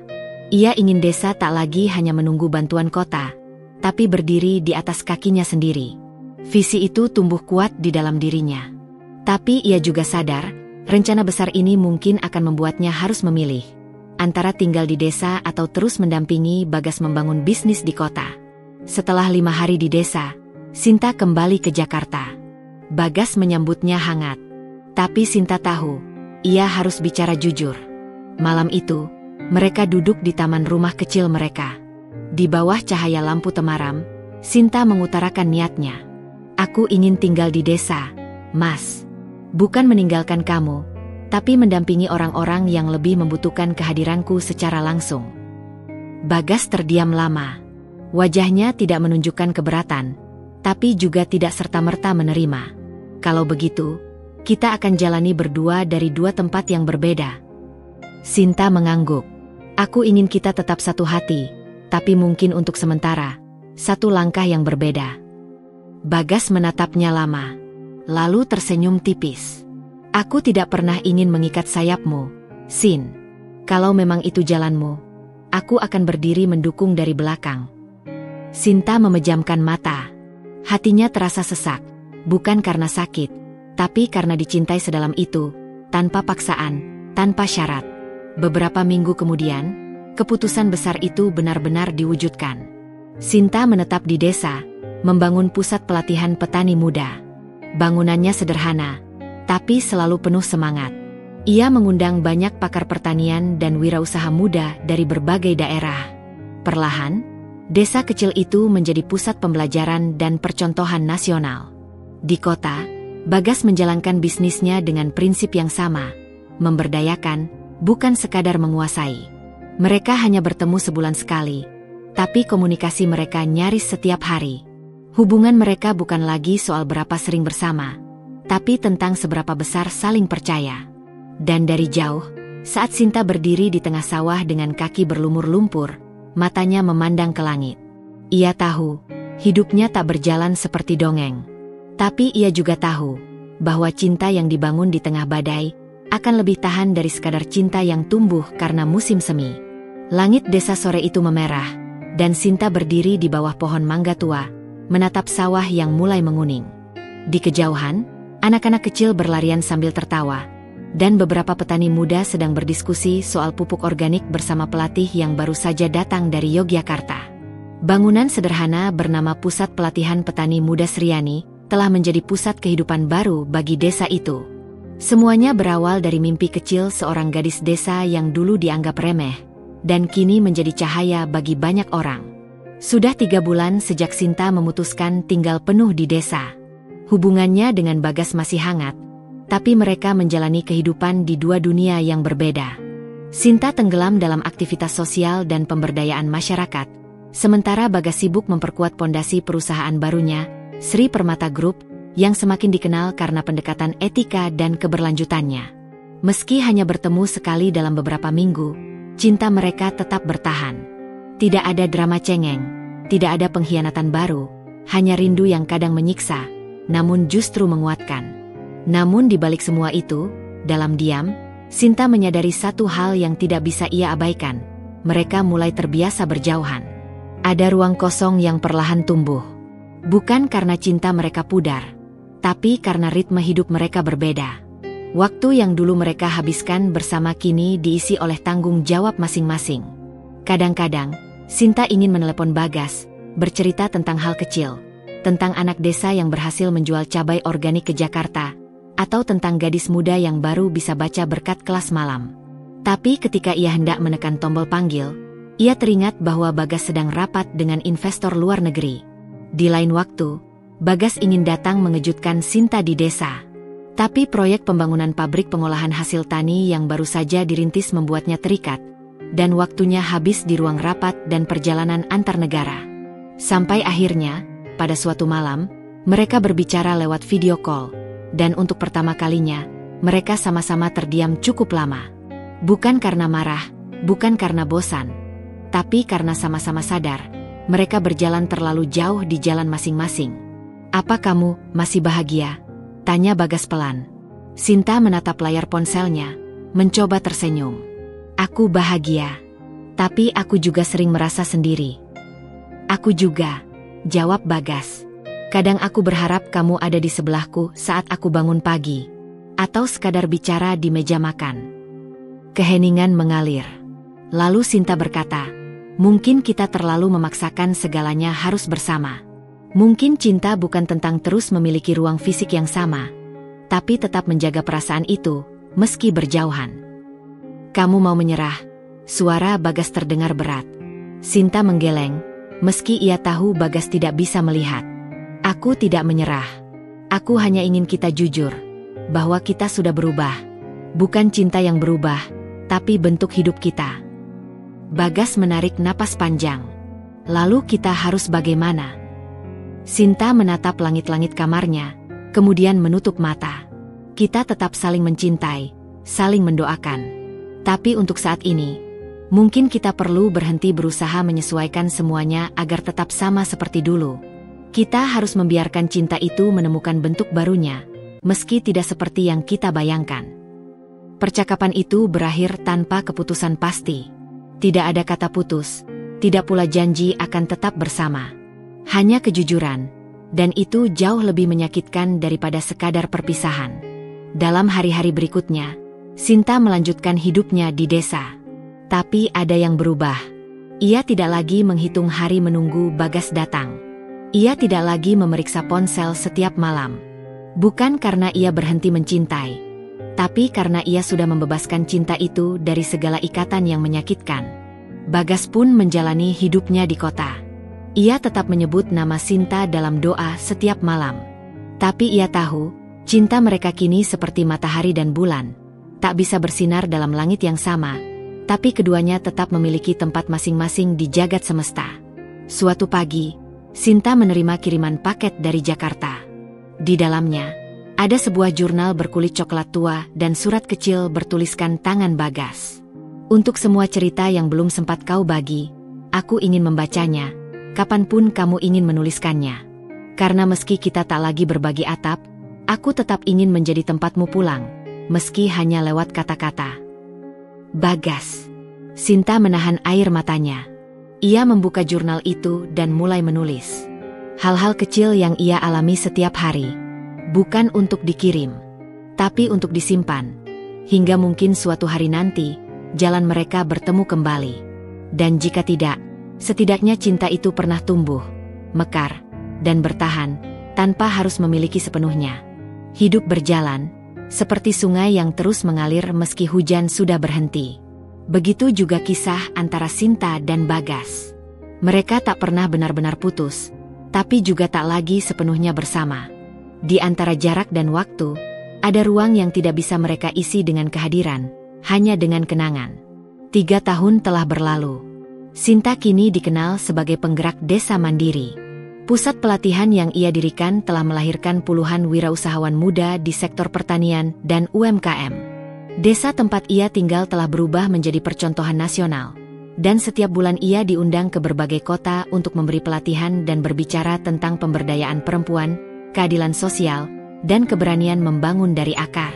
Ia ingin desa tak lagi hanya menunggu bantuan kota, tapi berdiri di atas kakinya sendiri. Visi itu tumbuh kuat di dalam dirinya. Tapi ia juga sadar, rencana besar ini mungkin akan membuatnya harus memilih antara tinggal di desa atau terus mendampingi Bagas membangun bisnis di kota. Setelah 5 hari di desa, Sinta kembali ke Jakarta. Bagas menyambutnya hangat. Tapi Sinta tahu, ia harus bicara jujur. Malam itu, mereka duduk di taman rumah kecil mereka. Di bawah cahaya lampu temaram, Sinta mengutarakan niatnya. Aku ingin tinggal di desa, Mas. Bukan meninggalkan kamu, tapi mendampingi orang-orang yang lebih membutuhkan kehadiranku secara langsung. Bagas terdiam lama. Wajahnya tidak menunjukkan keberatan, tapi juga tidak serta-merta menerima. Kalau begitu, kita akan jalani berdua dari 2 tempat yang berbeda. Sinta mengangguk. Aku ingin kita tetap satu hati, tapi mungkin untuk sementara, satu langkah yang berbeda. Bagas menatapnya lama, lalu tersenyum tipis. Aku tidak pernah ingin mengikat sayapmu, Sin. Kalau memang itu jalanmu, aku akan berdiri mendukung dari belakang. Sinta memejamkan mata. Hatinya terasa sesak, bukan karena sakit, tapi karena dicintai sedalam itu, tanpa paksaan, tanpa syarat. Beberapa minggu kemudian, keputusan besar itu benar-benar diwujudkan. Sinta menetap di desa, membangun pusat pelatihan petani muda. Bangunannya sederhana, tapi selalu penuh semangat. Ia mengundang banyak pakar pertanian dan wirausaha muda dari berbagai daerah. Perlahan, desa kecil itu menjadi pusat pembelajaran dan percontohan nasional. Di kota, Bagas menjalankan bisnisnya dengan prinsip yang sama, memberdayakan, bukan sekadar menguasai. Mereka hanya bertemu sebulan sekali, tapi komunikasi mereka nyaris setiap hari. Hubungan mereka bukan lagi soal berapa sering bersama, tapi tentang seberapa besar saling percaya. Dan dari jauh, saat Sinta berdiri di tengah sawah dengan kaki berlumur lumpur, matanya memandang ke langit. Ia tahu, hidupnya tak berjalan seperti dongeng. Tapi ia juga tahu, bahwa cinta yang dibangun di tengah badai, akan lebih tahan dari sekadar cinta yang tumbuh karena musim semi. Langit desa sore itu memerah, dan Sinta berdiri di bawah pohon mangga tua, menatap sawah yang mulai menguning. Di kejauhan, anak-anak kecil berlarian sambil tertawa, dan beberapa petani muda sedang berdiskusi soal pupuk organik bersama pelatih yang baru saja datang dari Yogyakarta. Bangunan sederhana bernama Pusat Pelatihan Petani Muda Sriani telah menjadi pusat kehidupan baru bagi desa itu. Semuanya berawal dari mimpi kecil seorang gadis desa yang dulu dianggap remeh, dan kini menjadi cahaya bagi banyak orang. Sudah 3 bulan sejak Sinta memutuskan tinggal penuh di desa. Hubungannya dengan Bagas masih hangat, tapi mereka menjalani kehidupan di 2 dunia yang berbeda. Sinta tenggelam dalam aktivitas sosial dan pemberdayaan masyarakat, sementara Bagas sibuk memperkuat pondasi perusahaan barunya, Sri Permata Group, yang semakin dikenal karena pendekatan etika dan keberlanjutannya. Meski hanya bertemu sekali dalam beberapa minggu, cinta mereka tetap bertahan. Tidak ada drama cengeng, tidak ada pengkhianatan baru, hanya rindu yang kadang menyiksa, namun justru menguatkan. Namun di balik semua itu, dalam diam, Sinta menyadari satu hal yang tidak bisa ia abaikan. Mereka mulai terbiasa berjauhan. Ada ruang kosong yang perlahan tumbuh. Bukan karena cinta mereka pudar, tapi karena ritme hidup mereka berbeda. Waktu yang dulu mereka habiskan bersama kini diisi oleh tanggung jawab masing-masing. Kadang-kadang, Sinta ingin menelepon Bagas, bercerita tentang hal kecil, tentang anak desa yang berhasil menjual cabai organik ke Jakarta, atau tentang gadis muda yang baru bisa baca berkat kelas malam. Tapi ketika ia hendak menekan tombol panggil, ia teringat bahwa Bagas sedang rapat dengan investor luar negeri. Di lain waktu, Bagas ingin datang mengejutkan Sinta di desa. Tapi proyek pembangunan pabrik pengolahan hasil tani yang baru saja dirintis membuatnya terikat, dan waktunya habis di ruang rapat dan perjalanan antar negara. Sampai akhirnya, pada suatu malam, mereka berbicara lewat video call. Dan untuk pertama kalinya, mereka sama-sama terdiam cukup lama. Bukan karena marah, bukan karena bosan, tapi karena sama-sama sadar, mereka berjalan terlalu jauh di jalan masing-masing. "Apa kamu masih bahagia?" tanya Bagas pelan. Sinta menatap layar ponselnya, mencoba tersenyum. "Aku bahagia, tapi aku juga sering merasa sendiri." "Aku juga," jawab Bagas. "Kadang aku berharap kamu ada di sebelahku saat aku bangun pagi, atau sekadar bicara di meja makan." Keheningan mengalir. Lalu Sinta berkata, "Mungkin kita terlalu memaksakan segalanya harus bersama. Mungkin cinta bukan tentang terus memiliki ruang fisik yang sama, tapi tetap menjaga perasaan itu, meski berjauhan." "Kamu mau menyerah?" Suara Bagas terdengar berat. Sinta menggeleng, meski ia tahu Bagas tidak bisa melihat. "Aku tidak menyerah. Aku hanya ingin kita jujur, bahwa kita sudah berubah. Bukan cinta yang berubah, tapi bentuk hidup kita." Bagas menarik napas panjang. "Lalu kita harus bagaimana?" Sinta menatap langit-langit kamarnya, kemudian menutup mata. "Kita tetap saling mencintai, saling mendoakan. Tapi untuk saat ini, mungkin kita perlu berhenti berusaha menyesuaikan semuanya agar tetap sama seperti dulu. Kita harus membiarkan cinta itu menemukan bentuk barunya, meski tidak seperti yang kita bayangkan." Percakapan itu berakhir tanpa keputusan pasti. Tidak ada kata putus, tidak pula janji akan tetap bersama. Hanya kejujuran, dan itu jauh lebih menyakitkan daripada sekadar perpisahan. Dalam hari-hari berikutnya, Sinta melanjutkan hidupnya di desa. Tapi ada yang berubah. Ia tidak lagi menghitung hari menunggu Bagas datang. Ia tidak lagi memeriksa ponsel setiap malam. Bukan karena ia berhenti mencintai, tapi karena ia sudah membebaskan cinta itu dari segala ikatan yang menyakitkan. Bagas pun menjalani hidupnya di kota. Ia tetap menyebut nama Sinta dalam doa setiap malam. Tapi ia tahu, cinta mereka kini seperti matahari dan bulan. Tak bisa bersinar dalam langit yang sama, tapi keduanya tetap memiliki tempat masing-masing di jagat semesta. Suatu pagi, Sinta menerima kiriman paket dari Jakarta. Di dalamnya, ada sebuah jurnal berkulit coklat tua dan surat kecil bertuliskan tangan Bagas. Untuk semua cerita yang belum sempat kau bagi, aku ingin membacanya, kapanpun kamu ingin menuliskannya. Karena meski kita tak lagi berbagi atap, aku tetap ingin menjadi tempatmu pulang, meski hanya lewat kata-kata. Bagas. Sinta menahan air matanya. Ia membuka jurnal itu dan mulai menulis. Hal-hal kecil yang ia alami setiap hari. Bukan untuk dikirim, tapi untuk disimpan. Hingga mungkin suatu hari nanti, jalan mereka bertemu kembali. Dan jika tidak, setidaknya cinta itu pernah tumbuh, mekar, dan bertahan, tanpa harus memiliki sepenuhnya. Hidup berjalan, seperti sungai yang terus mengalir meski hujan sudah berhenti. Begitu juga kisah antara Sinta dan Bagas. Mereka tak pernah benar-benar putus, tapi juga tak lagi sepenuhnya bersama. Di antara jarak dan waktu, ada ruang yang tidak bisa mereka isi dengan kehadiran, hanya dengan kenangan. 3 tahun telah berlalu. Sinta kini dikenal sebagai penggerak desa mandiri. Pusat pelatihan yang ia dirikan telah melahirkan puluhan wirausahawan muda di sektor pertanian dan UMKM. Desa tempat ia tinggal telah berubah menjadi percontohan nasional. Dan setiap bulan ia diundang ke berbagai kota untuk memberi pelatihan dan berbicara tentang pemberdayaan perempuan, keadilan sosial, dan keberanian membangun dari akar.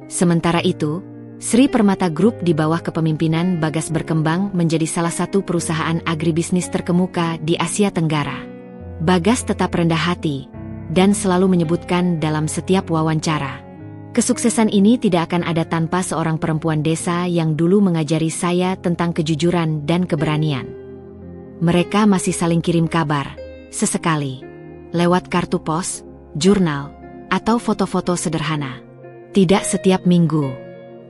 Sementara itu, Sri Permata Group di bawah kepemimpinan Bagas berkembang menjadi salah satu perusahaan agribisnis terkemuka di Asia Tenggara. Bagas tetap rendah hati, dan selalu menyebutkan dalam setiap wawancara. Kesuksesan ini tidak akan ada tanpa seorang perempuan desa yang dulu mengajari saya tentang kejujuran dan keberanian. Mereka masih saling kirim kabar, sesekali, lewat kartu pos, jurnal, atau foto-foto sederhana. Tidak setiap minggu,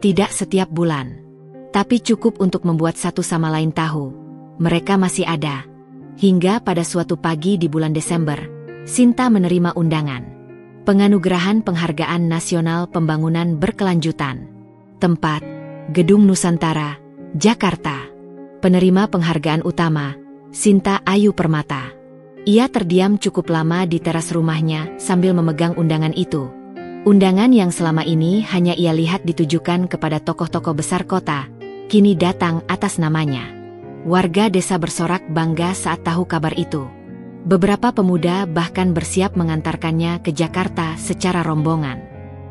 tidak setiap bulan, tapi cukup untuk membuat satu sama lain tahu, mereka masih ada. Hingga pada suatu pagi di bulan Desember, Sinta menerima undangan. Penganugerahan Penghargaan Nasional Pembangunan Berkelanjutan. Tempat, Gedung Nusantara, Jakarta. Penerima penghargaan utama, Sinta Ayu Permata. Ia terdiam cukup lama di teras rumahnya sambil memegang undangan itu. Undangan yang selama ini hanya ia lihat ditujukan kepada tokoh-tokoh besar kota, kini datang atas namanya. Warga desa bersorak bangga saat tahu kabar itu. Beberapa pemuda bahkan bersiap mengantarkannya ke Jakarta secara rombongan.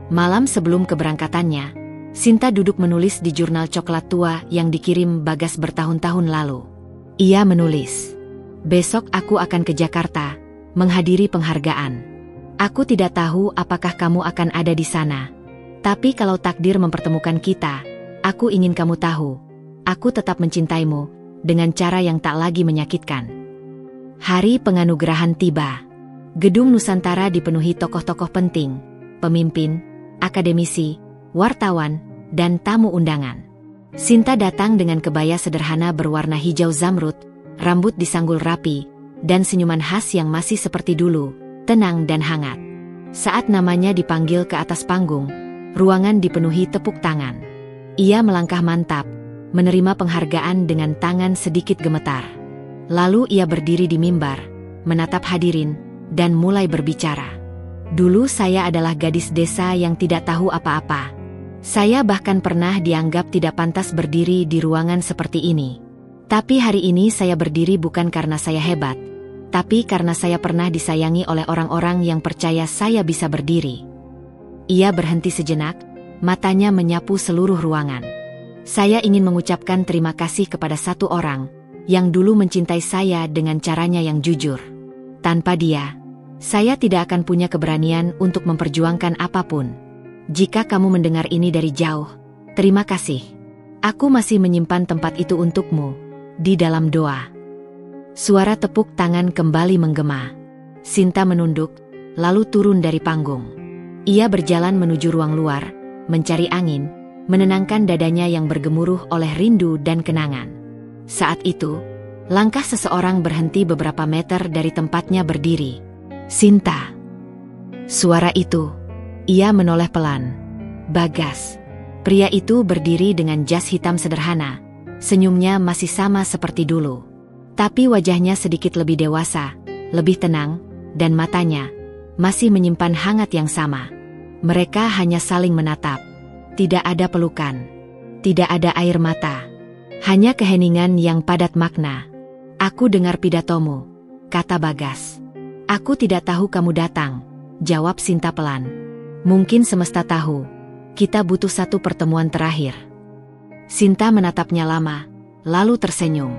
Malam sebelum keberangkatannya, Sinta duduk menulis di jurnal coklat tua yang dikirim Bagas bertahun-tahun lalu. Ia menulis, "Besok aku akan ke Jakarta, menghadiri penghargaan. Aku tidak tahu apakah kamu akan ada di sana. Tapi kalau takdir mempertemukan kita, aku ingin kamu tahu, aku tetap mencintaimu, dengan cara yang tak lagi menyakitkan." Hari penganugerahan tiba. Gedung Nusantara dipenuhi tokoh-tokoh penting, pemimpin, akademisi, wartawan, dan tamu undangan. Sinta datang dengan kebaya sederhana berwarna hijau zamrud, rambut disanggul rapi, dan senyuman khas yang masih seperti dulu, tenang dan hangat. Saat namanya dipanggil ke atas panggung, ruangan dipenuhi tepuk tangan. Ia melangkah mantap, menerima penghargaan dengan tangan sedikit gemetar. Lalu ia berdiri di mimbar, menatap hadirin, dan mulai berbicara. "Dulu saya adalah gadis desa yang tidak tahu apa-apa. Saya bahkan pernah dianggap tidak pantas berdiri di ruangan seperti ini. Tapi hari ini saya berdiri bukan karena saya hebat, tapi karena saya pernah disayangi oleh orang-orang yang percaya saya bisa berdiri." Ia berhenti sejenak, matanya menyapu seluruh ruangan. "Saya ingin mengucapkan terima kasih kepada satu orang, yang dulu mencintai saya dengan caranya yang jujur. Tanpa dia, saya tidak akan punya keberanian untuk memperjuangkan apapun. Jika kamu mendengar ini dari jauh, terima kasih. Aku masih menyimpan tempat itu untukmu, di dalam doa." Suara tepuk tangan kembali menggema. Sinta menunduk, lalu turun dari panggung. Ia berjalan menuju ruang luar, mencari angin, menenangkan dadanya yang bergemuruh oleh rindu dan kenangan. Saat itu, langkah seseorang berhenti beberapa meter dari tempatnya berdiri. Sinta. Suara itu. Ia menoleh pelan. Bagas. Pria itu berdiri dengan jas hitam sederhana. Senyumnya masih sama seperti dulu. Tapi wajahnya sedikit lebih dewasa, lebih tenang, dan matanya masih menyimpan hangat yang sama. Mereka hanya saling menatap. Tidak ada pelukan. Tidak ada air mata. Hanya keheningan yang padat makna. Aku dengar pidatomu, kata Bagas. Aku tidak tahu kamu datang, jawab Sinta pelan. Mungkin semesta tahu. Kita butuh satu pertemuan terakhir. Sinta menatapnya lama, lalu tersenyum.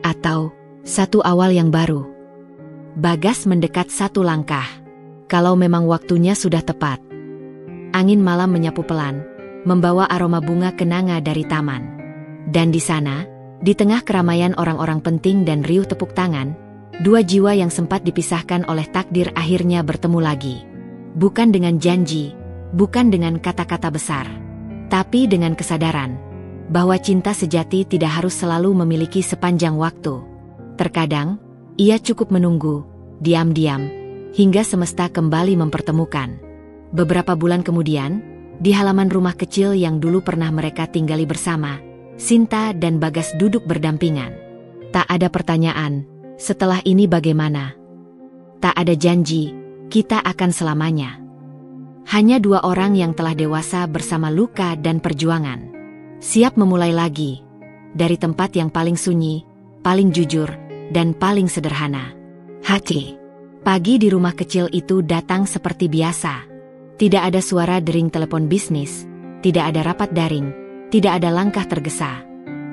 Atau satu awal yang baru. Bagas mendekat satu langkah. Kalau memang waktunya sudah tepat. Angin malam menyapu pelan, membawa aroma bunga kenanga dari taman. Dan di sana, di tengah keramaian orang-orang penting dan riuh tepuk tangan, dua jiwa yang sempat dipisahkan oleh takdir akhirnya bertemu lagi. Bukan dengan janji, bukan dengan kata-kata besar, tapi dengan kesadaran bahwa cinta sejati tidak harus selalu memiliki sepanjang waktu. Terkadang, ia cukup menunggu, diam-diam, hingga semesta kembali mempertemukan. Beberapa bulan kemudian, di halaman rumah kecil yang dulu pernah mereka tinggali bersama, Sinta dan Bagas duduk berdampingan. Tak ada pertanyaan, setelah ini bagaimana? Tak ada janji, kita akan selamanya. Hanya dua orang yang telah dewasa bersama luka dan perjuangan. Siap memulai lagi, dari tempat yang paling sunyi, paling jujur, dan paling sederhana. Hati. Pagi di rumah kecil itu datang seperti biasa. Tidak ada suara dering telepon bisnis, tidak ada rapat daring, tidak ada langkah tergesa.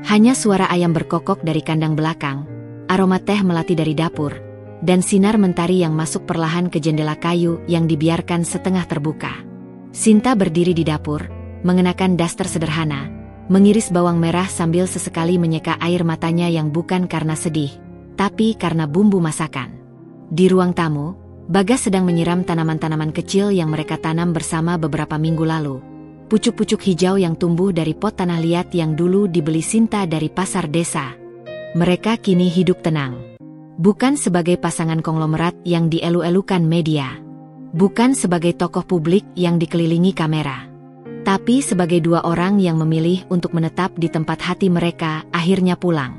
Hanya suara ayam berkokok dari kandang belakang, aroma teh melati dari dapur, dan sinar mentari yang masuk perlahan ke jendela kayu yang dibiarkan setengah terbuka. Sinta berdiri di dapur, mengenakan daster sederhana, mengiris bawang merah sambil sesekali menyeka air matanya yang bukan karena sedih, tapi karena bumbu masakan. Di ruang tamu, Bagas sedang menyiram tanaman-tanaman kecil yang mereka tanam bersama beberapa minggu lalu. Pucuk-pucuk hijau yang tumbuh dari pot tanah liat yang dulu dibeli Sinta dari pasar desa. Mereka kini hidup tenang. Bukan sebagai pasangan konglomerat yang dielu-elukan media. Bukan sebagai tokoh publik yang dikelilingi kamera. Tapi sebagai dua orang yang memilih untuk menetap di tempat hati mereka akhirnya pulang.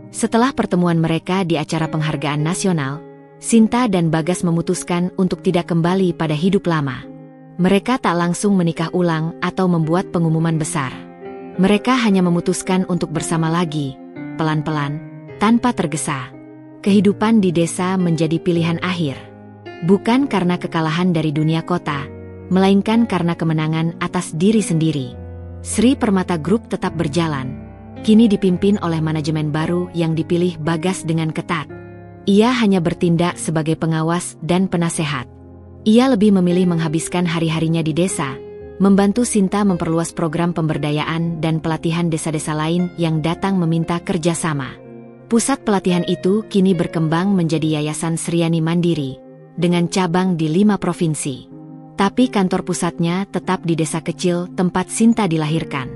Setelah pertemuan mereka di acara penghargaan nasional, Sinta dan Bagas memutuskan untuk tidak kembali pada hidup lama. Mereka tak langsung menikah ulang atau membuat pengumuman besar. Mereka hanya memutuskan untuk bersama lagi, pelan-pelan, tanpa tergesa. Kehidupan di desa menjadi pilihan akhir. Bukan karena kekalahan dari dunia kota, melainkan karena kemenangan atas diri sendiri. Sri Permata Group tetap berjalan, kini dipimpin oleh manajemen baru yang dipilih Bagas dengan ketat. Ia hanya bertindak sebagai pengawas dan penasehat. Ia lebih memilih menghabiskan hari-harinya di desa, membantu Sinta memperluas program pemberdayaan dan pelatihan desa-desa lain yang datang meminta kerjasama. Pusat pelatihan itu kini berkembang menjadi Yayasan Sriani Mandiri, dengan cabang di 5 provinsi. Tapi kantor pusatnya tetap di desa kecil tempat Sinta dilahirkan.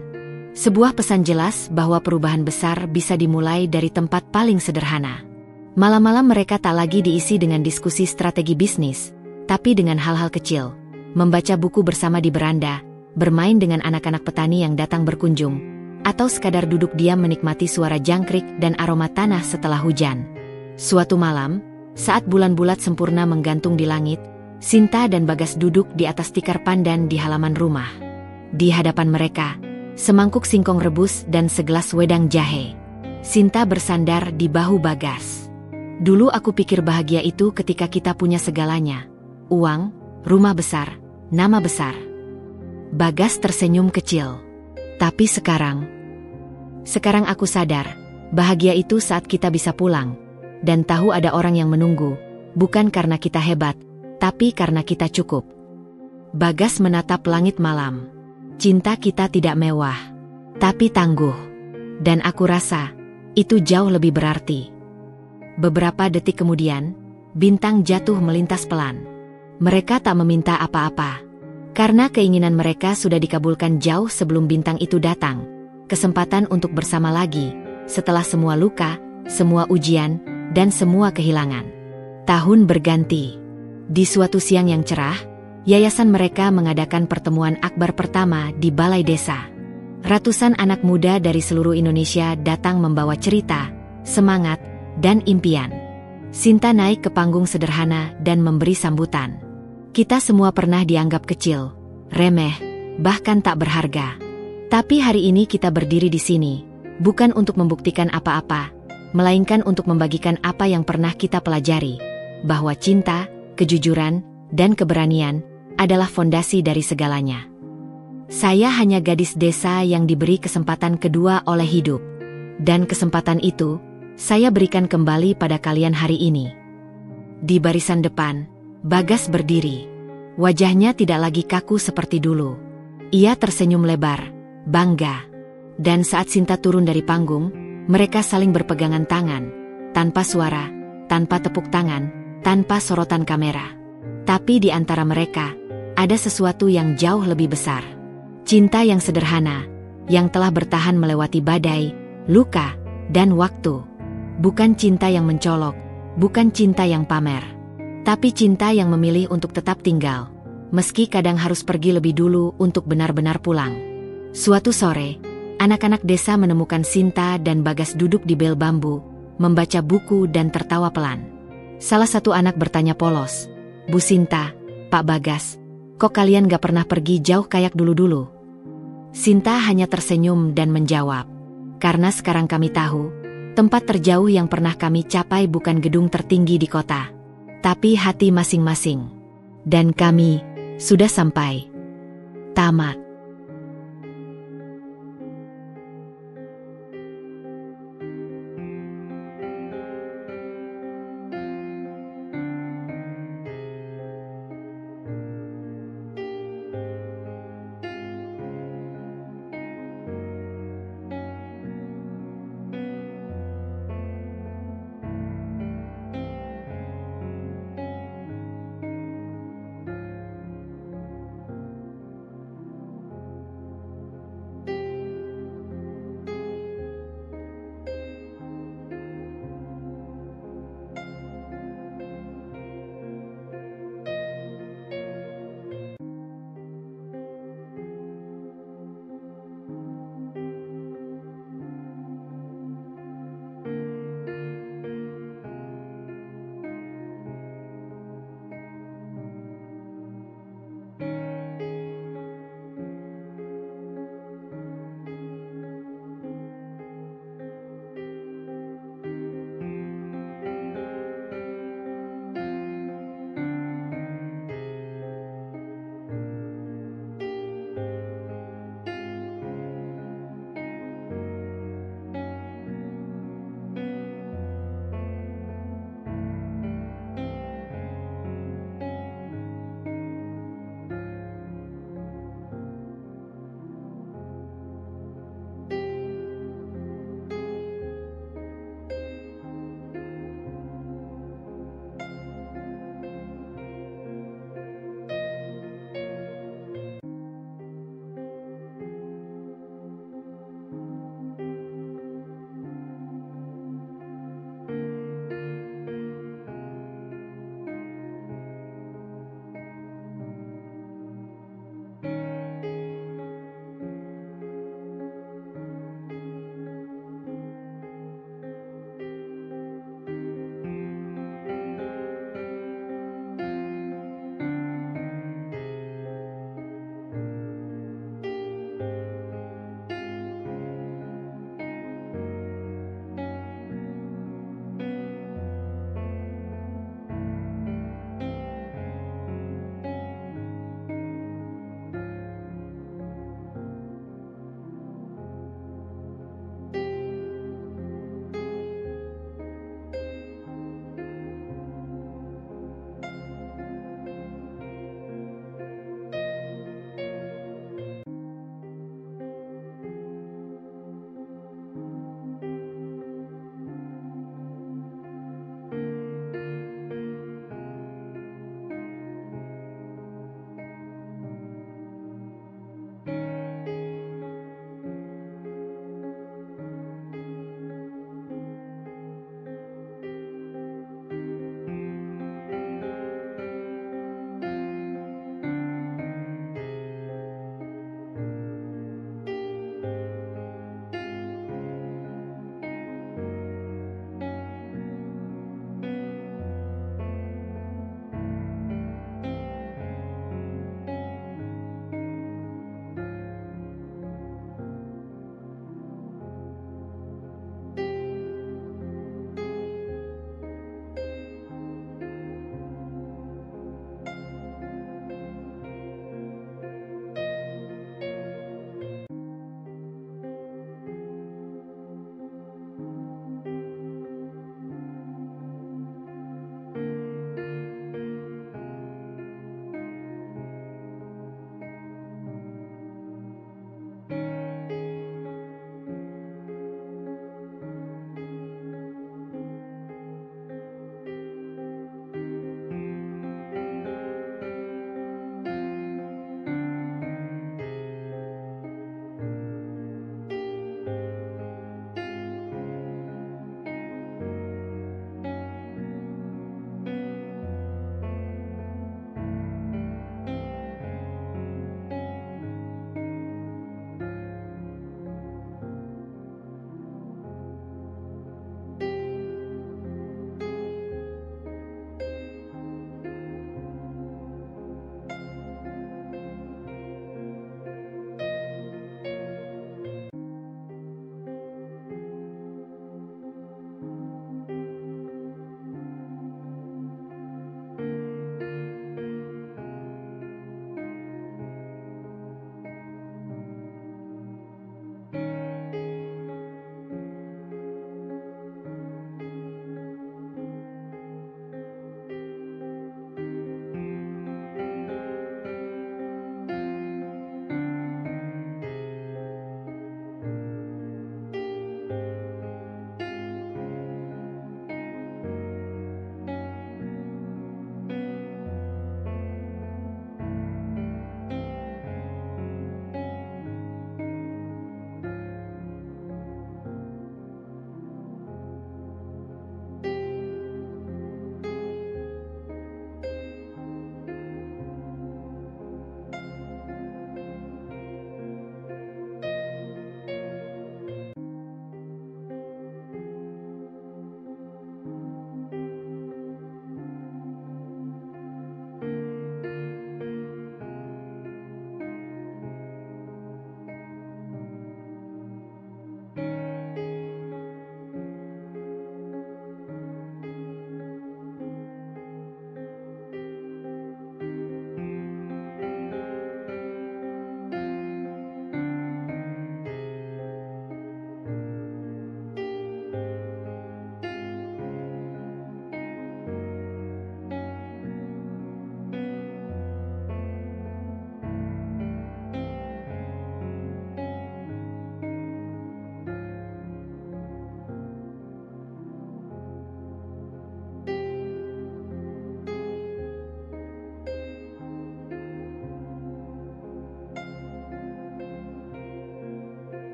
Sebuah pesan jelas bahwa perubahan besar bisa dimulai dari tempat paling sederhana. Malam-malam mereka tak lagi diisi dengan diskusi strategi bisnis, tapi dengan hal-hal kecil. Membaca buku bersama di beranda, bermain dengan anak-anak petani yang datang berkunjung, atau sekadar duduk diam menikmati suara jangkrik dan aroma tanah setelah hujan. Suatu malam, saat bulan bulat sempurna menggantung di langit, Sinta dan Bagas duduk di atas tikar pandan di halaman rumah. Di hadapan mereka, semangkuk singkong rebus dan segelas wedang jahe. Sinta bersandar di bahu Bagas. Dulu aku pikir bahagia itu ketika kita punya segalanya. Uang, rumah besar, nama besar. Bagas tersenyum kecil. Tapi sekarang aku sadar, bahagia itu saat kita bisa pulang, dan tahu ada orang yang menunggu, bukan karena kita hebat, tapi karena kita cukup. Bagas menatap langit malam. Cinta kita tidak mewah, tapi tangguh. Dan aku rasa, itu jauh lebih berarti. Beberapa detik kemudian, bintang jatuh melintas pelan. Mereka tak meminta apa-apa. Karena keinginan mereka sudah dikabulkan jauh sebelum bintang itu datang. Kesempatan untuk bersama lagi, setelah semua luka, semua ujian, dan semua kehilangan. Tahun berganti. Di suatu siang yang cerah, yayasan mereka mengadakan pertemuan akbar pertama di balai desa. Ratusan anak muda dari seluruh Indonesia datang membawa cerita, semangat, dan impian. Sinta naik ke panggung sederhana dan memberi sambutan. Kita semua pernah dianggap kecil, remeh, bahkan tak berharga. Tapi hari ini kita berdiri di sini, bukan untuk membuktikan apa-apa, melainkan untuk membagikan apa yang pernah kita pelajari, bahwa cinta, kejujuran, dan keberanian adalah fondasi dari segalanya. Saya hanya gadis desa yang diberi kesempatan kedua oleh hidup. Dan kesempatan itu, saya berikan kembali pada kalian hari ini. Di barisan depan, Bagas berdiri. Wajahnya tidak lagi kaku seperti dulu. Ia tersenyum lebar, bangga. Dan saat Sinta turun dari panggung, mereka saling berpegangan tangan, tanpa suara, tanpa tepuk tangan, tanpa sorotan kamera. Tapi di antara mereka, ada sesuatu yang jauh lebih besar. Cinta yang sederhana, yang telah bertahan melewati badai, luka, dan waktu. Bukan cinta yang mencolok, bukan cinta yang pamer. Tapi cinta yang memilih untuk tetap tinggal, meski kadang harus pergi lebih dulu untuk benar-benar pulang. Suatu sore, anak-anak desa menemukan Sinta dan Bagas duduk di bel bambu, membaca buku dan tertawa pelan. Salah satu anak bertanya polos, "Bu Sinta, Pak Bagas, kok kalian gak pernah pergi jauh kayak dulu-dulu?" Sinta hanya tersenyum dan menjawab, "Karena sekarang kami tahu, tempat terjauh yang pernah kami capai bukan gedung tertinggi di kota, tapi hati masing-masing. Dan kami sudah sampai." Tamat.